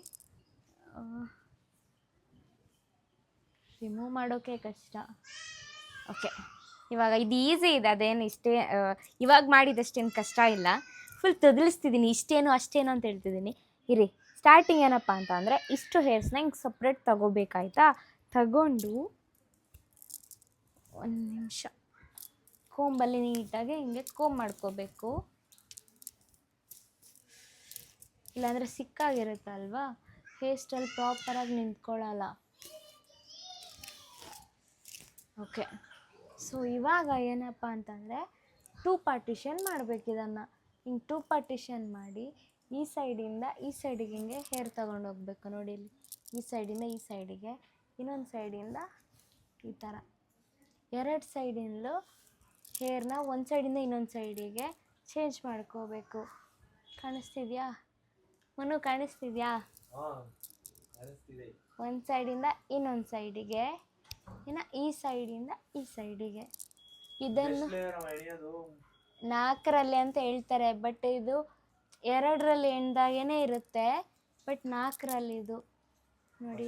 ರಿಮೂವ್ ಮಾಡೋಕೆ ಕಷ್ಟ. ಓಕೆ, ಇವಾಗ ಇದು ಈಸಿ ಇದೆ, ಅದೇನು ಇಷ್ಟೇ ಇವಾಗ ಮಾಡಿದಷ್ಟೇನು ಕಷ್ಟ ಇಲ್ಲ. ಫುಲ್ ತೊದಲಿಸ್ತಿದ್ದೀನಿ, ಇಷ್ಟೇನು ಅಷ್ಟೇನು ಅಂತ ಹೇಳ್ತಿದ್ದೀನಿ. ಇರಿ, ಸ್ಟಾರ್ಟಿಂಗ್ ಏನಪ್ಪ ಅಂತ ಅಂದರೆ, ಇಷ್ಟು ಹೇರ್ಸ್ನ ಹಿಂಗೆ ಸಪ್ರೇಟ್ ತಗೋಬೇಕಾಯ್ತಾ. ತಗೊಂಡು 1 ನಿಮಿಷ ಕೋಂಬಲ್ಲಿ ನೀಟಾಗಿ ಹಿಂಗೆ ಕೋಂಬ್ ಮಾಡ್ಕೋಬೇಕು. ಇಲ್ಲಾಂದರೆ ಸಿಕ್ಕಾಗಿರುತ್ತಲ್ವಾ, ಹೇರ್ ಸ್ಟೈಲ್ ಪ್ರಾಪರಾಗಿ ನಿಂತ್ಕೊಳ್ಳಲ್ಲ. ಓಕೆ, ಸೊ ಇವಾಗ ಏನಪ್ಪ ಅಂತಂದರೆ 2 ಪಾರ್ಟಿಷನ್ ಮಾಡಬೇಕು. ಇದನ್ನು ಹಿಂಗೆ 2 ಪಾರ್ಟಿಷನ್ ಮಾಡಿ, ಈ ಸೈಡಿಂದ ಈ ಸೈಡಿಗೆ ಹಿಂಗೆ ಹೇರ್ ತಗೊಂಡು ಹೋಗ್ಬೇಕು. ನೋಡಿ ಇಲ್ಲಿ, ಈ ಸೈಡಿಂದ ಈ ಸೈಡಿಗೆ, ಇನ್ನೊಂದು ಸೈಡಿಂದ ಈ ಥರ 2 ಸೈಡಿಂದಲೂ ಹೇರ್ನ ಒಂದು ಸೈಡಿಂದ ಇನ್ನೊಂದು ಸೈಡಿಗೆ ಚೇಂಜ್ ಮಾಡ್ಕೋಬೇಕು. ಕಾಣಿಸ್ತಿದ್ಯಾ ಮನು? ಕಾಣಿಸ್ತಿದ್ಯಾ? ಒಂದು ಸೈಡಿಂದ ಇನ್ನೊಂದು ಸೈಡಿಗೆ, ಇನ್ನು ಈ ಸೈಡಿಂದ ಈ ಸೈಡಿಗೆ. ಇದನ್ನು 4ರಲ್ಲಿ ಅಂತ ಹೇಳ್ತಾರೆ, ಬಟ್ ಇದು 2ರಲ್ಲಿ ಎಂದಾಗೇ ಇರುತ್ತೆ, ಬಟ್ 4ರಲ್ಲಿ ಇದು ನೋಡಿ.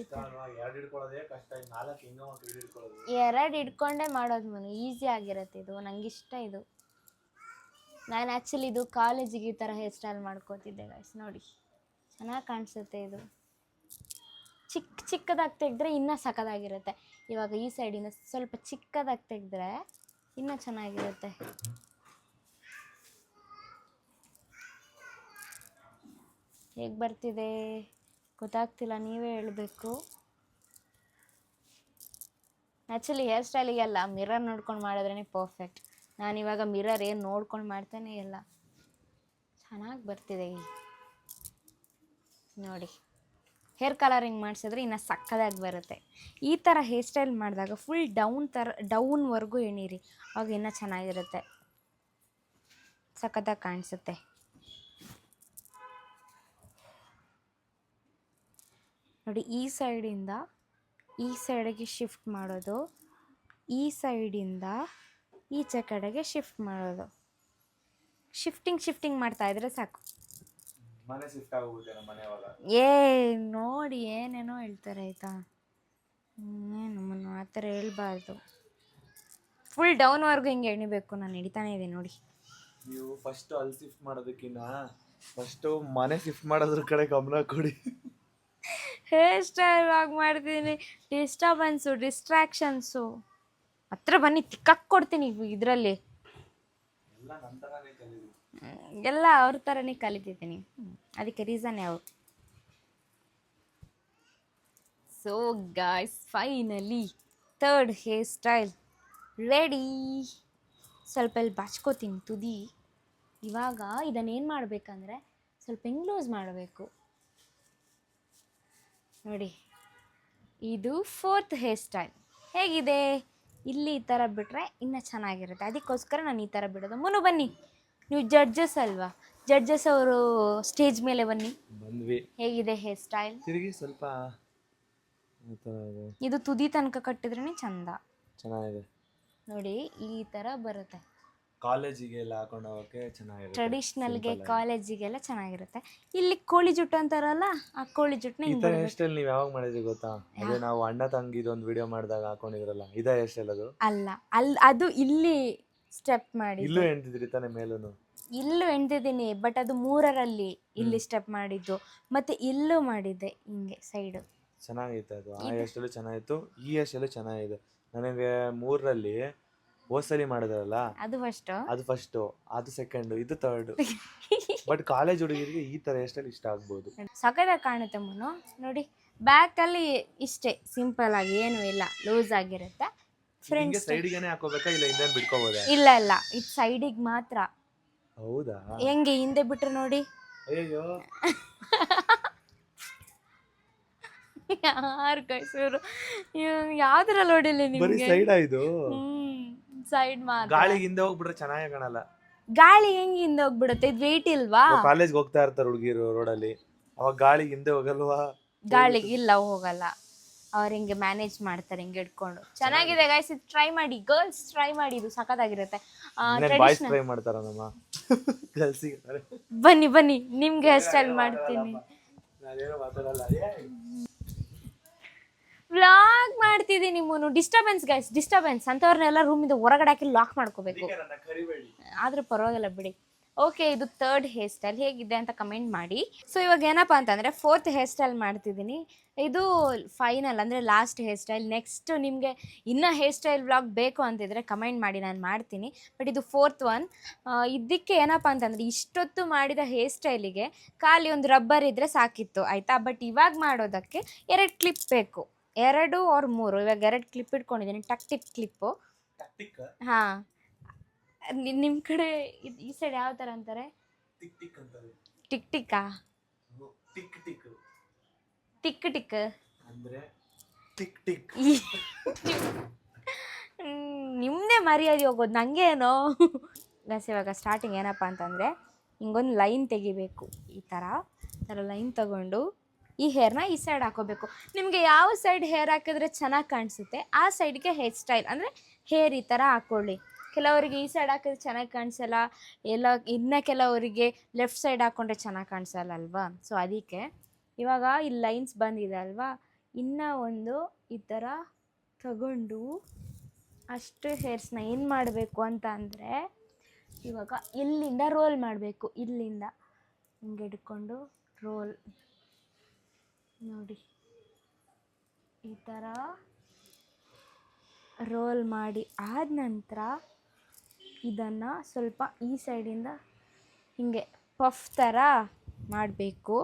2 ಹಿಡ್ಕೊಂಡೇ ಮಾಡೋದು ಮನು, ಈಸಿ ಆಗಿರುತ್ತೆ ಇದು. ನಂಗೆ ಇಷ್ಟ ಇದು. ನಾನು ಆ್ಯಕ್ಚುಲಿ ಇದು ಕಾಲೇಜಿಗೆ ಈ ಥರ ಹೇರ್ ಸ್ಟೈಲ್ ಮಾಡ್ಕೋತಿದ್ದೆ ಗೈಸ್. ನೋಡಿ ಚೆನ್ನಾಗಿ ಕಾಣಿಸುತ್ತೆ ಇದು. ಚಿಕ್ಕದಾಗಿ ತೆಗೆದ್ರೆ ಇನ್ನೂ ಸಕ್ಕದಾಗಿರುತ್ತೆ. ಇವಾಗ ಈ ಸೈಡಿಂದ ಸ್ವಲ್ಪ ಚಿಕ್ಕದಾಗಿ ತೆಗೆದ್ರೆ ಇನ್ನೂ ಚೆನ್ನಾಗಿರುತ್ತೆ. ಹೇಗೆ ಬರ್ತಿದೆ ಗೊತ್ತಾಗ್ತಿಲ್ಲ, ನೀವೇ ಹೇಳಬೇಕು. ಆ್ಯಕ್ಚುಲಿ ಹೇರ್ ಸ್ಟೈಲಿಗೆಲ್ಲ ಮಿರರ್ ನೋಡ್ಕೊಂಡು ಮಾಡಿದ್ರೇ ಪರ್ಫೆಕ್ಟ್. ನಾನಿವಾಗ ಮಿರರ್ ಏನು ನೋಡ್ಕೊಂಡು ಮಾಡ್ತಾನೆ ಇಲ್ಲ. ಚೆನ್ನಾಗಿ ಬರ್ತಿದೆ ನೋಡಿ. ಹೇರ್ ಕಲರಿಂಗ್ ಮಾಡಿಸಿದ್ರೆ ಇನ್ನು ಸಕ್ಕದಾಗಿ ಬರುತ್ತೆ. ಈ ಥರ ಹೇರ್ ಸ್ಟೈಲ್ ಮಾಡಿದಾಗ ಫುಲ್ ಡೌನ್ವರೆಗೂ ಎಣೀರಿ, ಆವಾಗ ಇನ್ನೂ ಚೆನ್ನಾಗಿರುತ್ತೆ, ಸಕ್ಕತ್ತಾಗಿ ಕಾಣಿಸುತ್ತೆ. ನೋಡಿ, ಈ ಸೈಡಿಂದ ಈ ಸೈಡಿಗೆ ಶಿಫ್ಟ್ ಮಾಡೋದು, ಈ ಸೈಡಿಂದ ಈಚೆ ಕಡೆಗೆ ಶಿಫ್ಟ್ ಮಾಡೋದು. ಶಿಫ್ಟಿಂಗ್ ಮಾಡ್ತಾ ಇದ್ರೆ ಸಾಕು. ಮನೆ ಶಿಫ್ಟ್ ಆಗೋಗುತ್ತೆ ನಮ್ಮ ಮನೆ ಅವಾಗ. ನೋಡಿ ಏನೇನೋ ಹೇಳ್ತಾರೆ ಆಯಿತಾ, ನಮ್ಮನ್ನು ಆ ಥರ ಹೇಳ್ಬಾರ್ದು. ಫುಲ್ ಡೌನ್ವರೆಗೂ ಹಿಂಗೆ ಎಣಿಬೇಕು. ನಾನು ಹಿಡಿತಾನೆ ಇದ್ದೀನಿ ನೋಡಿ. ನೀವು ಫಸ್ಟ್ ಅಲ್ಲಿ ಶಿಫ್ಟ್ ಮಾಡೋದಕ್ಕಿಂತ ಫಸ್ಟು ಮನೆ ಶಿಫ್ಟ್ ಮಾಡೋದ್ರ ಕಡೆ ಗಮನ ಕೊಡಿ. ಹೇರ್ ಸ್ಟೈಲ್ ಆಗಿ ಮಾಡ್ತೀನಿ, ಡಿಸ್ಟ್ರಾಕ್ಷನ್ಸು ಹತ್ರ ಬನ್ನಿ, ತಿಕ್ಕಕ್ಕೆ ಕೊಡ್ತೀನಿ ಇದರಲ್ಲಿ. ಎಲ್ಲ ಅವ್ರ ಥರನೇ ಕಲಿತಿದ್ದೀನಿ, ಅದಕ್ಕೆ ರೀಸನ್ ಯಾವ. So guys, finally third hair style ready. ಸ್ವಲ್ಪ ಇಲ್ಲಿ ಬಾಚ್ಕೋತೀನಿ ತುದಿ. ಇವಾಗ ಇದನ್ನೇನು ಮಾಡಬೇಕಂದ್ರೆ ಸ್ವಲ್ಪ ಹಿಂಗೆ ಲೂಸ್ ಮಾಡಬೇಕು. ನೋಡಿ, ಇದು ಫೋರ್ತ್ ಹೇರ್ ಸ್ಟೈಲ್. ಹೇಗಿದೆ? ಇಲ್ಲಿ ಈ ಥರ ಬಿಟ್ಟರೆ ಇನ್ನೂ ಚೆನ್ನಾಗಿರುತ್ತೆ, ಅದಕ್ಕೋಸ್ಕರ ನಾನು ಈ ಥರ ಬಿಡೋದು. ಮುನು ಬನ್ನಿ, ನೀವು ಜಡ್ಜಸ್ ಅಲ್ವಾ, ಜಡ್ಜಸ್ ಅವರು ಸ್ಟೇಜ್ ಮೇಲೆ ಬನ್ನಿ. ಬಂದ್ವಿ. ಹೇಗಿದೆ ಹೇರ್ ಸ್ಟೈಲ್? ತಿರುಗಿ ಸ್ವಲ್ಪ ಇದು ತುದಿ ತನಕ ಕಟ್ಟಿದ್ರೇ ಚಂದ, ಚೆನ್ನಾಗಿದೆ. ನೋಡಿ ಈ ಥರ ಬರುತ್ತೆ. ಕಾಲೇಜಿಗೆಲ್ಲ ಹಾಕೊಂಡು ಹೋಗೋಕ್ಕೆ ಚೆನ್ನಾಗಿರುತ್ತೆ, ಟ್ರೆಡಿಷ್ನಲ್ಗೆ ಕಾಲೇಜಿಗೆಲ್ಲ ಚೆನ್ನಾಗಿರುತ್ತೆ. ಇಲ್ಲಿ ಕೋಳಿ ಜುಟ್ಟು ಅಂತಾರಲ್ಲ, ಆ ಕೋಳಿ ಜುಟ್ಟನ್ನ ಈ ಥರ ಹೇರ್ ಸ್ಟೈಲ್ ನೀವು ಯಾವಾಗ ಮಾಡಿದ್ರಿ ಗೊತ್ತಾ? ಅದೇ ನಾವು ಅಣ್ಣ ತಂಗಿದು ಒಂದು ವಿಡಿಯೋ ಮಾಡಿದಾಗ ಹಾಕೊಂಡಿದ್ರಲ್ಲ, ಇದೇ ಹೇರ್ ಸ್ಟೈಲ್ ಅದು? ಅಲ್ಲ, ಅದು ಇಲ್ಲಿ ಸ್ಟೆಪ್ ಮಾಡಿ, ಇಲ್ಲೂ ಎಂತಿದ್ರಿ ತಾನೆ ಮೇಲೂ? ಇಲ್ಲೂ ಎಂದಿದ್ದೀನಿ, ಬಟ್ ಅದು 3ರಲ್ಲಿ ಇಲ್ಲಿ ಸ್ಟೆಪ್ ಮಾಡಿದ್ದು, ಮತ್ತೆ ಇಲ್ಲೂ ಮಾಡಿದ್ದೆ ಹಿಂಗೆ ಸೈಡು. ಚೆನ್ನಾಗಿತ್ತು ಅದು. ಆ ಹೇರ್ ಸ್ಟೈಲು ಚೆನ್ನಾಗಿತ್ತು, ಈ ಹೇರ್ ಸ್ಟೈಲು ಚೆನ್ನಾಗಿದೆ. ನನಗೆ 3ರಲ್ಲಿ ಹೋದ್ಸಲಿ ಮಾಡಿದ್ರಲ್ಲ, ಅದು ಫಸ್ಟು, ಅದು ಸೆಕೆಂಡು, ಇದು ಥರ್ಡು. ಬಟ್ ಕಾಲೇಜ್ ಹುಡುಗಿರಿಗೆ ಈ ಥರ ಹೇರ್ ಸ್ಟೈಲ್ ಇಷ್ಟ ಆಗ್ಬೋದು. ಸಖತ್ತಾಗಿ ಕಾಣುತ್ತೆ ಮುನು. ನೋಡಿ, ಬ್ಯಾಕಲ್ಲಿ ಇಷ್ಟೇ ಸಿಂಪಲ್ ಆಗಿ, ಏನೂ ಇಲ್ಲ, ಲೂಸ್ ಆಗಿರುತ್ತೆ. ಫ್ರೆಂಡ್ಸ್ ಸೈಡಿಗೆನೇ ಹಾಕೋಬೇಕಾ, ಇಲ್ಲ ಹಿಂದೆ ಬಿಟ್ಕೋಬೋದಾ? ಇಲ್ಲ, ಇದು ಸೈಡಿಗೆ ಮಾತ್ರ. ಹೌದಾ? ಹೆಂಗೆ ಹಿಂದೆ ಬಿಟ್ರೆ ನೋಡಿ. ಅಯ್ಯೋ, ಯಾರು ಕೈಸೂರು ಯಾವ್ದ್ರಲ್ಲಿ ನೋಡಿಲ್ಲ ನಿಮ್ಗೆ? ಸೈಡ್ ಆಯ್ತು, ಸೈಡ್ ಮಾತ್ರ. ಗಾಳಿಗೆ ಹಿಂದೆ ಹೋಗ್ಬಿಟ್ರೆ ಚೆನ್ನಾಗಿ ಕಾಣಲ್ಲ. ಗಾಳಿ ಹೆಂಗೆ ಹಿಂದೆ ಹೋಗ್ಬಿಡುತ್ತೆ? ಇದು ವೇಟ್ ಇಲ್ವಾ? ಕಾಲೇಜ್ಗೆ ಹೋಗ್ತಾ ಇರ್ತಾರೆ ಹುಡುಗಿರು ರೋಡಲ್ಲಿ, ಅವಾಗ ಗಾಳಿಗೆ ಹಿಂದೆ ಹೋಗಲ್ವಾ? ಗಾಳಿಗೆ ಇಲ್ಲ, ಹೋಗಲ್ಲ. ಅವ್ರು ಹಿಂಗೆ ಮ್ಯಾನೇಜ್ ಮಾಡ್ತಾರೆ, ಹಿಂಗೆ ಇಟ್ಕೊಂಡು. ಚೆನ್ನಾಗಿದೆ ಗೈಸ್, ಇದು ಟ್ರೈ ಮಾಡಿ, ಗರ್ಲ್ಸ್ ಟ್ರೈ ಮಾಡಿ, ಇದು ಸಖತ್ತಾಗಿರುತ್ತೆ. ಬಾಯ್ಸ್ ಟ್ರೈ ಮಾಡ್ತಾರ ನಮ್ಮ ಗರ್ಲ್ಸಿಗೆ. ಬನ್ನಿ ನಿಮ್ಗೆ ಹೇರ್ ಸ್ಟೈಲ್ ಮಾಡ್ತೀನಿ. ವ್ಲಾಗ್ ಮಾಡ್ತಿದ್ದೀನಿ ಮುನು. Disturbance guys, disturbance. ಅಂಥವ್ರನ್ನೆಲ್ಲ ರೂಮಿಂದ ಹೊರಗಡೆ ಹಾಕಿ ಲಾಕ್ ಮಾಡ್ಕೋಬೇಕು. ಆದ್ರೆ ಪರವಾಗಿಲ್ಲ ಬಿಡಿ. ಓಕೆ, ಇದು ಥರ್ಡ್ ಹೇರ್ ಸ್ಟೈಲ್ ಹೇಗಿದೆ ಅಂತ ಕಮೆಂಟ್ ಮಾಡಿ. ಸೊ ಇವಾಗ ಏನಪ್ಪ ಅಂತಂದರೆ ಫೋರ್ತ್ ಹೇರ್ ಸ್ಟೈಲ್ ಮಾಡ್ತಿದ್ದೀನಿ. ಇದು ಫೈನಲ್, ಅಂದರೆ ಲಾಸ್ಟ್ ಹೇರ್ ಸ್ಟೈಲ್. ನೆಕ್ಸ್ಟ್ ನಿಮಗೆ ಇನ್ನೂ ಹೇರ್ ಸ್ಟೈಲ್ ವ್ಲಾಗ್ ಬೇಕು ಅಂತಿದ್ರೆ ಕಮೆಂಟ್ ಮಾಡಿ, ನಾನು ಮಾಡ್ತೀನಿ. ಬಟ್ ಇದು ಫೋರ್ತ್ ಒನ್. ಇದಕ್ಕೆ ಏನಪ್ಪ ಅಂತಂದರೆ ಇಷ್ಟೊತ್ತು ಮಾಡಿದ ಹೇರ್ ಸ್ಟೈಲಿಗೆ ಖಾಲಿ ಒಂದು ರಬ್ಬರ್ ಇದ್ದರೆ ಸಾಕಿತ್ತು, ಆಯಿತಾ? ಬಟ್ ಇವಾಗ ಮಾಡೋದಕ್ಕೆ 2 ಕ್ಲಿಪ್ ಬೇಕು, 2 or 3. ಇವಾಗ 2 ಕ್ಲಿಪ್ ಇಟ್ಕೊಂಡಿದ್ದೀನಿ, ಟಕ್ ಕ್ಲಿಪ್ಪು. ಹಾಂ, ನಿಮ್ಮ ಕಡೆ ಈ ಸೈಡ್ ಯಾವ ಥರ ಅಂತಾರೆ? ಟಿಕ್ಕಾ? ಟಿಕ್ ಅಂದ್ರೆ ನಿಮ್ಮದೇ ಮರ್ಯಾದೆ ಹೋಗೋದು, ನನಗೇನೋ. ಗಸ್ ಇವಾಗ ಸ್ಟಾರ್ಟಿಂಗ್ ಏನಪ್ಪ ಅಂತಂದರೆ ಹಿಂಗೊಂದು ಲೈನ್ ತೆಗಿಬೇಕು. ಈ ಥರ ಲೈನ್ ತಗೊಂಡು ಈ ಹೇರ್ನ ಈ ಸೈಡ್ ಹಾಕೋಬೇಕು. ನಿಮಗೆ ಯಾವ ಸೈಡ್ ಹೇರ್ ಹಾಕಿದ್ರೆ ಚೆನ್ನಾಗಿ ಕಾಣಿಸುತ್ತೆ ಆ ಸೈಡ್ಗೆ ಹೇರ್ ಸ್ಟೈಲ್, ಅಂದರೆ ಹೇರ್ ಈ ಥರ ಹಾಕ್ಕೊಳ್ಳಿ. ಕೆಲವರಿಗೆ ಈ ಸೈಡ್ ಹಾಕಿದ್ರೆ ಚೆನ್ನಾಗಿ ಕಾಣಿಸಲ್ಲ, ಇನ್ನು ಕೆಲವರಿಗೆ ಲೆಫ್ಟ್ ಸೈಡ್ ಹಾಕ್ಕೊಂಡ್ರೆ ಚೆನ್ನಾಗಿ ಕಾಣಿಸಲ್ಲ ಅಲ್ವಾ? ಸೊ ಅದಕ್ಕೆ ಇವಾಗ ಈ ಲೈನ್ಸ್ ಬಂದಿದೆ ಅಲ್ವಾ, ಇನ್ನೂ ಒಂದು ಈ ಥರ ತಗೊಂಡು ಅಷ್ಟು ಹೇರ್ಸ್ನ ಏನು ಮಾಡಬೇಕು ಅಂತ ಅಂದರೆ ಇವಾಗ ಇಲ್ಲಿಂದ ರೋಲ್ ಮಾಡಬೇಕು. ಇಲ್ಲಿಂದ ಹಿಂಗೆ ಹಿಡ್ಕೊಂಡು ರೋಲ್ ನೋಡಿ, ಈ ಥರ ರೋಲ್ ಮಾಡಿ ಆದ ನಂತರ ಇದನ್ನು ಸ್ವಲ್ಪ ಈ ಸೈಡಿಂದ ಹಿಂಗೆ ಪಫ್ ಥರ ಮಾಡಬೇಕು.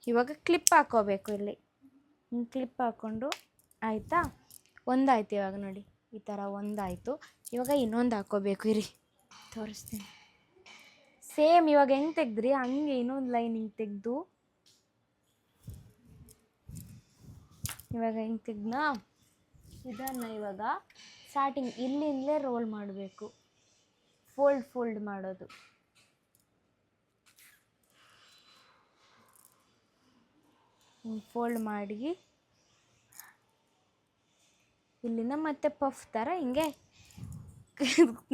ಇವಾಗ ಕ್ಲಿಪ್ ಹಾಕ್ಕೋಬೇಕು, ಇಲ್ಲಿ ಹಿಂಗೆ ಕ್ಲಿಪ್ ಹಾಕ್ಕೊಂಡು, ಆಯಿತಾ? ಒಂದಾಯ್ತು ಇವಾಗ ನೋಡಿ, ಈ ಥರ ಒಂದಾಯಿತು. ಇವಾಗ ಇನ್ನೊಂದು ಹಾಕ್ಕೋಬೇಕು, ಇರಿ ತೋರಿಸ್ತೀನಿ. ಸೇಮ್ ಇವಾಗ ಹೆಂಗೆ ತೆಗೆದ್ರಿ ಹಂಗೆ ಇನ್ನೊಂದು ಲೈನ್ ಹಿಂಗೆ ತೆಗೆದು ಇವಾಗ ಹಿಂಗೆ ತೆಗ್ನಾ ಇದನ್ನು ಇವಾಗ ಸ್ಟಾರ್ಟಿಂಗ್ ಇಲ್ಲಿಂದಲೇ ರೋಲ್ ಮಾಡಬೇಕು, ಫೋಲ್ಡ್ ಮಾಡೋದು. ಫೋಲ್ಡ್ ಮಾಡಿ ಇಲ್ಲಿಂದ ಮತ್ತೆ ಪಫ್ ಥರ ಹಿಂಗೆ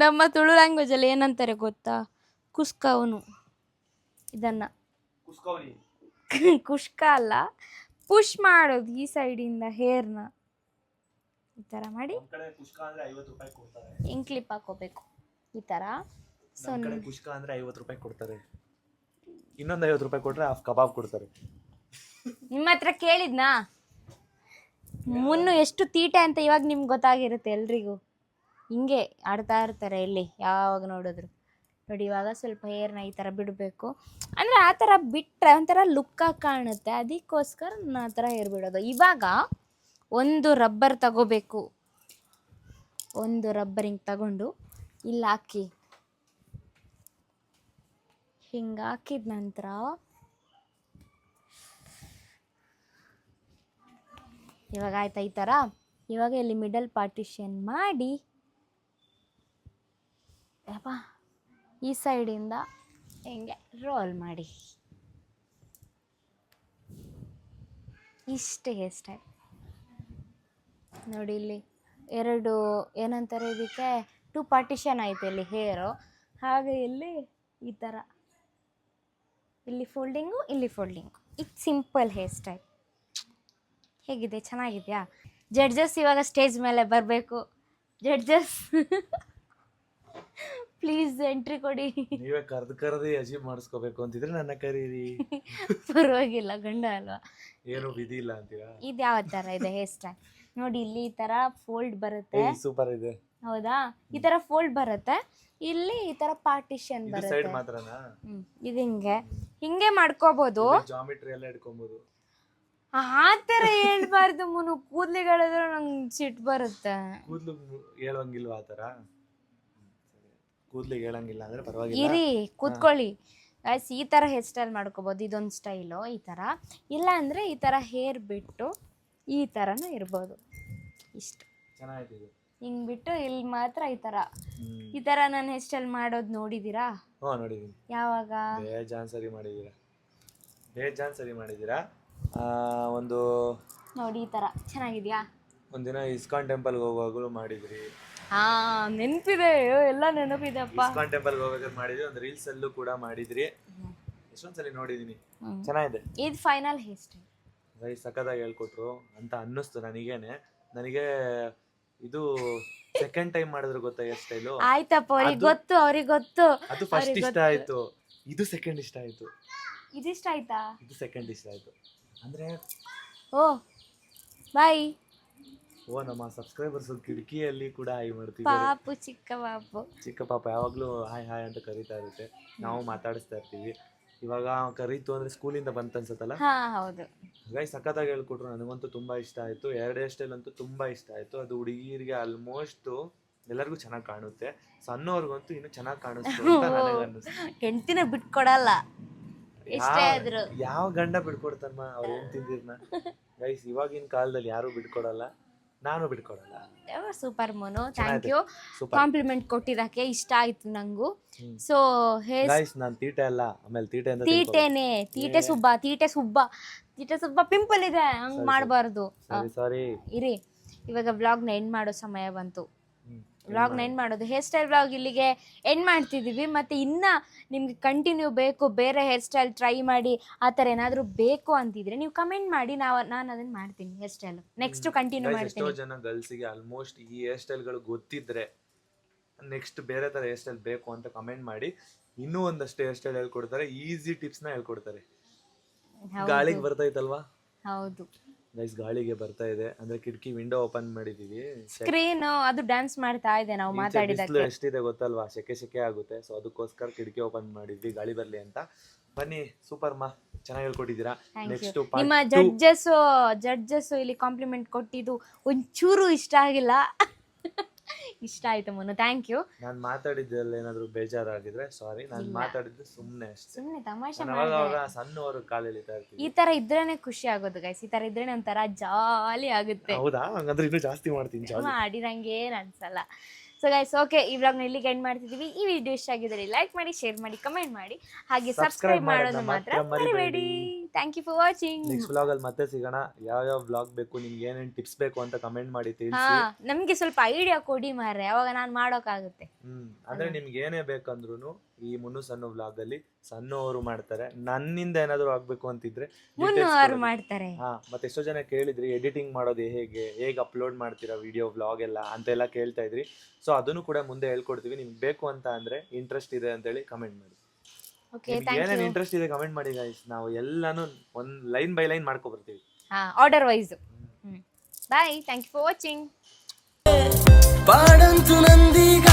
ನಮ್ಮ ತುಳು ಲ್ಯಾಂಗ್ವೇಜಲ್ಲಿ ಏನಂತಾರೆ ಗೊತ್ತಾ, ಕುಸ್ಕವನು. ಇದನ್ನು ಕುಷ್ಕ ಅಲ್ಲ, ಪುಷ್ ಮಾಡೋದು ಈ ಸೈಡಿಂದ ಹೇರ್ನ ಈ ಥರ ಮಾಡಿ ಹಿಂಗೆ ಕ್ಲಿಪ್ ಹಾಕೋಬೇಕು ಈ ಥರ. ಸೊ ಕುಷ್ಕ ಅಂದರೆ 50 ರೂಪಾಯಿ ಕೊಡ್ತಾರೆ, ಇನ್ನೊಂದು 50 ರೂಪಾಯಿ ಕೊಟ್ಟರೆ ಹಾಫ್ ಕಬಾಬ್ ಕೊಡ್ತಾರೆ. ನಿಮ್ಮ ಹತ್ರ ಕೇಳಿದ್ನಾ ಮುನ್ನು ಎಷ್ಟು ತೀಟೆ ಅಂತ ಇವಾಗ ನಿಮ್ಗೆ ಗೊತ್ತಾಗಿರುತ್ತೆ ಎಲ್ರಿಗೂ. ಹಿಂಗೆ ಆಡ್ತಾ ಇರ್ತಾರೆ ಇಲ್ಲಿ ಯಾವಾಗ ನೋಡಿದ್ರು. ನೋಡಿ ಇವಾಗ ಸ್ವಲ್ಪ ಹೇರ್ನ ಈ ಥರ ಬಿಡಬೇಕು, ಅಂದರೆ ಆ ಥರ ಬಿಟ್ಟರೆ ಒಂಥರ ಲುಕ್ಕಾಗಿ ಕಾಣುತ್ತೆ, ಅದಕ್ಕೋಸ್ಕರ ನಾನು ಆ ಥರ ಹೇರ್ ಬಿಡೋದು. ಇವಾಗ ಒಂದು ರಬ್ಬರ್ ತಗೋಬೇಕು, ಒಂದು ರಬ್ಬರ್ ಹಿಂಗೆ ತಗೊಂಡು ಇಲ್ಲಿ ಹಾಕಿ, ಹಿಂಗೆ ಹಾಕಿದ ನಂತರ ಇವಾಗ ಆಯ್ತಾ ಈ ಥರ. ಇವಾಗ ಇಲ್ಲಿ ಮಿಡಲ್ ಪಾರ್ಟಿಷನ್ ಮಾಡಿ ಯಪ್ಪ ಈ ಸೈಡಿಂದ ಹಿಂಗೆ ರೋಲ್ ಮಾಡಿ, ಇಷ್ಟೇ ಹೇರ್ ಸ್ಟೈಲ್. ನೋಡಿ ಇಲ್ಲಿ ಎರಡು ಏನಂತಾರೆ ಇದಕ್ಕೆ 2 ಪಾರ್ಟಿಷನ್ ಆಯಿತು ಇಲ್ಲಿ ಹೇರು. ಹಾಗೆ ಇಲ್ಲಿ ಈ ಥರ ಇಲ್ಲಿ ಫೋಲ್ಡಿಂಗು ಇಲ್ಲಿ ಫೋಲ್ಡಿಂಗು. ಇದು ಸಿಂಪಲ್ ಹೇರ್ ಸ್ಟೈಲ್. ಹೇಗಿದೆ, ಚೆನ್ನಾಗಿದೆಯಾ? ಜಡ್ಜಸ್ ಇವಾಗ ಸ್ಟೇಜ್ ಮೇಲೆ ಬರಬೇಕು. ಜಡ್ಜಸ್ ಪ್ಲೀಸ್ ಎಂಟ್ರಿ ಕೊಡಿ. ನೀವೇ ಕರೆದು ಅಜೀವ್ ಮಾಡಿಸ್ಕೋಬೇಕು ಅಂತಿದ್ರೆ ನನ್ನ ಕರೀರಿ. ಪರವಾಗಿಲ್ಲ, ಗಂಡ ಅಲ್ವಾ, ಏನು ವಿಧಿ ಇಲ್ಲ ಅಂತೀರಾ? ಇದು ಯಾವ ಥರ ಇದೆ ಹೇರ್ ಸ್ಟೈಲ್ ನೋಡಿ. ಇಲ್ಲಿ ಈ ಥರ ಫೋಲ್ಡ್ ಬರುತ್ತೆ, ಸೂಪರ್ ಇದೆ. ಹೌದಾ? ಈ ಥರ ಫೋಲ್ಡ್ ಬರುತ್ತೆ, ಇಲ್ಲಿ ಈ ಥರ ಪಾರ್ಟಿಷನ್ ಬರುತ್ತೆ. ಸೈಡ್ ಮಾತ್ರನಾ? ಇದು ಹಿಂಗೆ ಮಾಡ್ಕೋಬಹುದು. ಜಾಮಿಟ್ರಿ ಎಲ್ಲ ಇಟ್ಕೊಬಹುದು. ಆ ಥರ ಹೇಳ್ಬಾರ್ದು ಮುನು, ಕೂದಲಿಗಳಿದ್ರೆ ನಂಗೆ ಸಿಟ್ಟು ಬರುತ್ತೆ. ಕೂದಲು ಹೇಳಂಗಿಲ್ವಾ ಆ ಥರ? ಕೂದಲಿಗೆ ಹೇಳಂಗಿಲ್ಲ ಅಂದ್ರೆ ಪರವಾಗಿಲ್ಲ, ಇರಿ ಕೂತ್ಕೊಳ್ಳಿ ಗೈಸ್. ಈ ಥರ ಹೇರ್ ಸ್ಟೈಲ್ ಮಾಡ್ಕೋಬೋದು, ಇದೊಂದು ಸ್ಟೈಲು ಈ ಥರ. ಇಲ್ಲ ಅಂದರೆ ಈ ಥರ ಹೇರ್ ಬಿಟ್ಟು ಈ ಥರನೂ ಇರ್ಬೋದು, ಇಷ್ಟು ಚೆನ್ನಾಗಿದೆ. ಹಿಂಗೆ ಬಿಟ್ಟು ಇಲ್ಲಿ ಮಾತ್ರ ಈ ಥರ ನಾನು ಹೇರ್ ಸ್ಟೈಲ್ ಮಾಡೋದು ನೋಡಿದ್ದೀರಾ? ನೋಡಿದ್ದೀನಿ. ಯಾವಾಗ? ಬೇಜಾನ್ ಸರಿ ಮಾಡಿದ್ದೀರಾ. ಒಂದು ನೋಡಿ ಈ ಥರ ಚೆನ್ನಾಗಿದೆಯಾ? ಒಂದಿನ ಇಸ್ಕಾನ್ ಟೆಂಪಲ್ಗೆ ಹೋಗುವಾಗಲೂ ಮಾಡಿದ್ರಿ. ನೆನಪಿದೆ, ಎಲ್ಲ ನೆನಪಿದೆಪ್ಪ. ಇಸ್ಕಾನ್ ಟೆಂಪಲ್ಗೆ ಹೋಗ್ಬೇಕಾದ್ರೆ ಮಾಡಿದ್ರಿ, ಒಂದು ರೀಲ್ಸ್ ಅಲ್ಲೂ ಕೂಡ ಮಾಡಿದ್ರಿ. ಎಷ್ಟೊಂದ್ಸಲಿ ನೋಡಿದೀನಿ, ಚೆನ್ನಾಗಿದೆ. ಇದು ಫೈನಲ್ ಹೇರ್ ಸ್ಟೈಲ್ ಗೈಸ್, ಸಖತ್ತಾಗಿ ಹೇಳ್ಕೊಟ್ರು ಅಂತ ಅನ್ನಿಸ್ತು ನನಗೆ. ಇದು ಸೆಕೆಂಡ್ ಟೈಮ್ ಮಾಡಿದ್ರು ಗೊತ್ತಾ ಹೇರ್ ಸ್ಟೈಲು? ಆಯ್ತಪ್ಪ, ಅವ್ರಿಗೆ ಗೊತ್ತು. ಅದು ಫಸ್ಟ್ ಇಷ್ಟ ಆಯ್ತು, ಇದು ಸೆಕೆಂಡ್ ಇಷ್ಟ ಆಯ್ತು. ಇದಿಷ್ಟ ಆಯ್ತಾ? ಇದು ಸೆಕೆಂಡ್ ಇಷ್ಟ ಆಯ್ತು. ಅಂದ್ರೆ ಓ ಬಾಯ್. ನಮ್ಮ ಸಬ್ಸ್ಕ್ರೈಬರ್ಸ್ ಕಿಟಕಿಯಲ್ಲಿ ಕೂಡ ಹಾಯ್ ಮಾಡ್ತೀವಿ. ಪಾಪು, ಚಿಕ್ಕ ಪಾಪ ಯಾವಾಗ್ಲೂ ಹಾಯ್ ಅಂತ ಕರೀತಾ ಇರುತ್ತೆ, ನಾವು ಮಾತಾಡಿಸ್ತಾ ಇರ್ತೀವಿ. ಇವಾಗ ಕರೀತು ಅಂದ್ರೆ ಸ್ಕೂಲಿಂದ ಬಂತ ಅನ್ಸತ್ತಲ್ಲ? ಹೌದು ಗೈಸ್, ಸಖತ್ತಾಗಿ ಹೇಳ್ಕೊಟ್ರು. ನನಗಂತೂ ತುಂಬಾ ಇಷ್ಟ ಆಯ್ತು. 2 ಹೇರ್ ಸ್ಟೈಲ್ ಅಂತೂ ತುಂಬಾ ಇಷ್ಟ ಆಯ್ತು. ಅದು ಹುಡುಗಿರಿಗೆ ಆಲ್ಮೋಸ್ಟ್ ಎಲ್ಲರಿಗೂ ಚೆನ್ನಾಗಿ ಕಾಣುತ್ತೆ, ಸಣ್ಣವ್ರಿಗಂತೂ ಇನ್ನೂ ಚೆನ್ನಾಗಿ ಕಾಣಿಸ್ತು ಅಂತ ನನಗೆ ಅನ್ನಿಸ್ತು. ಹೆಂಡ್ತಿನ ಬಿಟ್ಕೊಡಲ್ಲ, ಎಷ್ಟೇ ಆದ್ರೂ. ಯಾವ ಗಂಡ ಬಿಡ್ಕೊಡ್ತಾನ ಅವ್ರು ಹೆಂಡ್ತಿಂದಿರ್ನ? ಗೈಸ್, ಇವಾಗಿನ ಕಾಲದಲ್ಲಿ ಯಾರು ಬಿಟ್ಕೊಡಲ್ಲ, ನಾನು ಬಿಟ್ಕೊಡಲ್ಲ. Super Monu, thank you compliment ಕೊಟ್ಟಿದ್ದಕ್ಕೆ. ಇಷ್ಟ ಆಯ್ತು ನಂಗೂ. ಸೊ ಗೈಸ್, ನಾನು ತೀಟೆ ಅಲ್ಲ, ಆಮೇಲೆ ತೀಟೆ ಸುಬ್ಬ ಪಿಂಪಲ್ ಇದೆ, ಹಂಗ್ ಮಾಡಬಾರ್ದು. ಸಾರಿ ಇರಿ, ಇವಾಗ ವ್ಲಾಗ್ನ ಎಂಡ್ ಮಾಡೋ ಸಮಯ ಬಂತು. ವ್ಲಾಗ್ನ ಎಂಡ್ ಮಾಡೋದು, ಹೇರ್ ಸ್ಟೈಲ್ ವ್ಲಾಗ್ ಇಲ್ಲಿಗೆ ಎಂಡ್ ಮಾಡ್ತಿದ್ದೀವಿ. ಮತ್ತು ಇನ್ನು ನಿಮ್ಗೆ ಕಂಟಿನ್ಯೂ ಬೇಕು, ಬೇರೆ ಹೇರ್ ಸ್ಟೈಲ್ ಟ್ರೈ ಮಾಡಿ ಆ ಥರ ಏನಾದರೂ ಬೇಕು ಅಂತಿದ್ರೆ ನೀವು ಕಮೆಂಟ್ ಮಾಡಿ, ನಾನು ಅದನ್ನು ಮಾಡ್ತೀನಿ. ಹೇರ್ ಸ್ಟೈಲ್ ನೆಕ್ಸ್ಟ್ ಕಂಟಿನ್ಯೂ ಮಾಡ್ತೀನಿ. ಎಷ್ಟೋ ಜನ ಗರ್ಲ್ಸಿಗೆ ಆಲ್ಮೋಸ್ಟ್ ಈ ಹೇರ್ ಸ್ಟೈಲ್ಗಳು ಗೊತ್ತಿದ್ರೆ ನೆಕ್ಸ್ಟ್ ಬೇರೆ ಥರ ಹೇರ್ ಸ್ಟೈಲ್ ಬೇಕು ಅಂತ ಕಮೆಂಟ್ ಮಾಡಿ, ಇನ್ನೂ ಒಂದಷ್ಟು ಹೇರ್ ಸ್ಟೈಲ್ ಹೇಳ್ಕೊಡ್ತಾರೆ, ಈಸಿ ಟಿಪ್ಸ್ನ ಹೇಳ್ಕೊಡ್ತಾರೆ. ಗಾಳಿಗೆ ಬರ್ತೈತಲ್ವಾ? ಹೌದು ಗೈಸ್, ಗಾಳಿಗೆ ಬರ್ತಾ ಇದೆ ಅಂದ್ರೆ ಕಿಟಕಿ ವಿಂಡೋ ಓಪನ್ ಮಾಡಿದೀವಿ. ಸ್ಕ್ರೀನ್ ಅದು ಡ್ಯಾನ್ಸ್ ಮಾಡ್ತಾ ಇದೆ ನಾವು ಮಾತಾಡಿದಕ್ಕೆ. ಎಷ್ಟಿದೆ ಗೊತ್ತಲ್ವಾ, ಸೆಕೆ ಆಗುತ್ತೆ. ಸೊ ಅದಕ್ಕೋಸ್ಕರ ಕಿಟಕಿ ಓಪನ್ ಮಾಡಿದ್ವಿ, ಗಾಳಿ ಬರ್ಲಿ ಅಂತ. ಬನ್ನಿ, ಸೂಪರ್ ಮಾ, ಚೆನ್ನಾಗಿ ಹೇಳ್ಕೊಟ್ಟಿದ್ದೀರಾ. ನೆಕ್ಸ್ಟ್ ನಿಮ್ಮ ಜಡ್ಜಸ್ ಇಲ್ಲಿ ಕಾಂಪ್ಲಿಮೆಂಟ್ ಕೊಟ್ಟಿದ್ದು ಒಂಚೂರು ಇಷ್ಟ ಆಗಿಲ್ಲ. ಇಷ್ಟ ಆಯ್ತು ಮನು, ಥ್ಯಾಂಕ್ ಯು. ನಾನು ಮಾತಾಡಿದ್ದಲ್ಲಿ ಏನಾದ್ರು ಬೇಜಾರಾಗಿದ್ರೆ ಸಾರಿ, ನಾನು ಮಾತಾಡಿದ್ದು ಸುಮ್ಮನೆ ಅಷ್ಟೇ. ಸುಮ್ಮನೆ ತಮಾಷೆ ನಾನು ಅವಾಗ ಸಣ್ಣವರು ಕಾಲು ಎಳಿತಾ ಇರ್ತೀನಿ. ಈ ತರ ಇದ್ರೇನೆ ಖುಷಿ ಆಗೋದು ಗೈಸ್, ಈ ತರ ಇದ್ರೇನೆ ಒಂಥರ ಜಾಲಿ ಆಗುತ್ತೆ. ಹೌದಾ? ಹಂಗಂದ್ರೆ ಇನ್ನೂ ಜಾಸ್ತಿ ಮಾಡ್ತೀನಿ ಜಾಲಿ. ಮಾಡಿ ನಂಗೆ ಏನು ಅನ್ಸಲ್ಲ. ಸೊ ಗೈಸ್, ಓಕೆ, ಈ ವ್ಲಾಗ್ನ ಇಲ್ಲಿಗೆ ಎಂಡ್ ಮಾಡ್ತಿದ್ದೀವಿ. ಈ ವಿಡಿಯೋ ಇಷ್ಟ ಆಗಿದ್ರೆ ಲೈಕ್ ಮಾಡಿ, ಶೇರ್ ಮಾಡಿ, ಕಮೆಂಟ್ ಮಾಡಿ, ಹಾಗೆ ಸಬ್ಸ್ಕ್ರೈಬ್ ಮಾಡೋದು ಮಾತ್ರ ಮರಿಬೇಡಿ. Thank you for watching. Next vlog ಅಲ್ಲಿ ಮತ್ತೆ ಸಿಗೋಣ. ಯಾವ ವ್ಲಾಗ್ ಬೇಕು, ನಿಮ್ಗೆ ಏನೇನ್ ಟಿಪ್ಸ್ ಬೇಕು ಅಂತ ಕಮೆಂಟ್ ಮಾಡಿ ಹಾ, ತಿಳಿಸಿ. ನಮ್ಗೆ ಸ್ವಲ್ಪ ಐಡಿಯಾ ಕೊಡಿ ಮಾರ್ರೆ, ಅವಾಗ ನಾನು ಮಾಡೋಕ್ಕಾಗುತ್ತೆ. ಅಂದ್ರೆ ನಿಮ್ಗೆ ಏನೇ ಬೇಕಂದ್ರೂ ಈ ಮುನ್ನು ಸಣ್ಣ ವ್ಲಾಗ್ ಅಲ್ಲಿ ಸಣ್ಣವರು ಮಾಡ್ತಾರೆ. ನನ್ನಿಂದ ಏನಾದ್ರು ಆಗ್ಬೇಕು ಅಂತಿದ್ರೆ ಮುನ್ನೂರು ಮಾಡ್ತಾರೆ. ಮತ್ತೆ ಎಷ್ಟೋ ಜನ ಕೇಳಿದ್ರಿ ಎಡಿಟಿಂಗ್ ಮಾಡೋದು ಹೇಗೆ ಅಪ್ಲೋಡ್ ಮಾಡ್ತೀರಾ ವಿಡಿಯೋ ವ್ಲಾಗ್ ಎಲ್ಲ ಅಂತೆಲ್ಲ ಕೇಳ್ತಾ ಇದ್ರಿ. ಸೊ ಅದನ್ನು ಕೂಡ ಮುಂದೆ ಹೇಳ್ಕೊಡ್ತೀವಿ. ನಿಮ್ಗೆ ಬೇಕು ಅಂತ ಅಂದ್ರೆ ಇಂಟ್ರೆಸ್ಟ್ ಇದೆ ಅಂತ ಹೇಳಿ ಕಮೆಂಟ್ ಮಾಡಿ. ಏನೇನು ಇಂಟ್ರೆಸ್ಟ್ ಇದೆ ಕಮೆಂಟ್ ಮಾಡಿ ಗೈಸ್, ನಾವು ಎಲ್ಲಾನು ಒಂದ್ ಲೈನ್ ಬೈ ಲೈನ್ ಮಾಡ್ಕೊ ಬರ್ತೀವಿ. Order wise. Bye, thank you for watching. ಪಾಡಂತು ನಂದೀಗ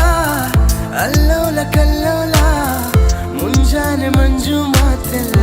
ಅಲ್ಲೋಲ ಕಲ್ಲೋಲ ಮುಂಜಾನೆ ಮಂಜು ಮಾತೆಲ್ಲ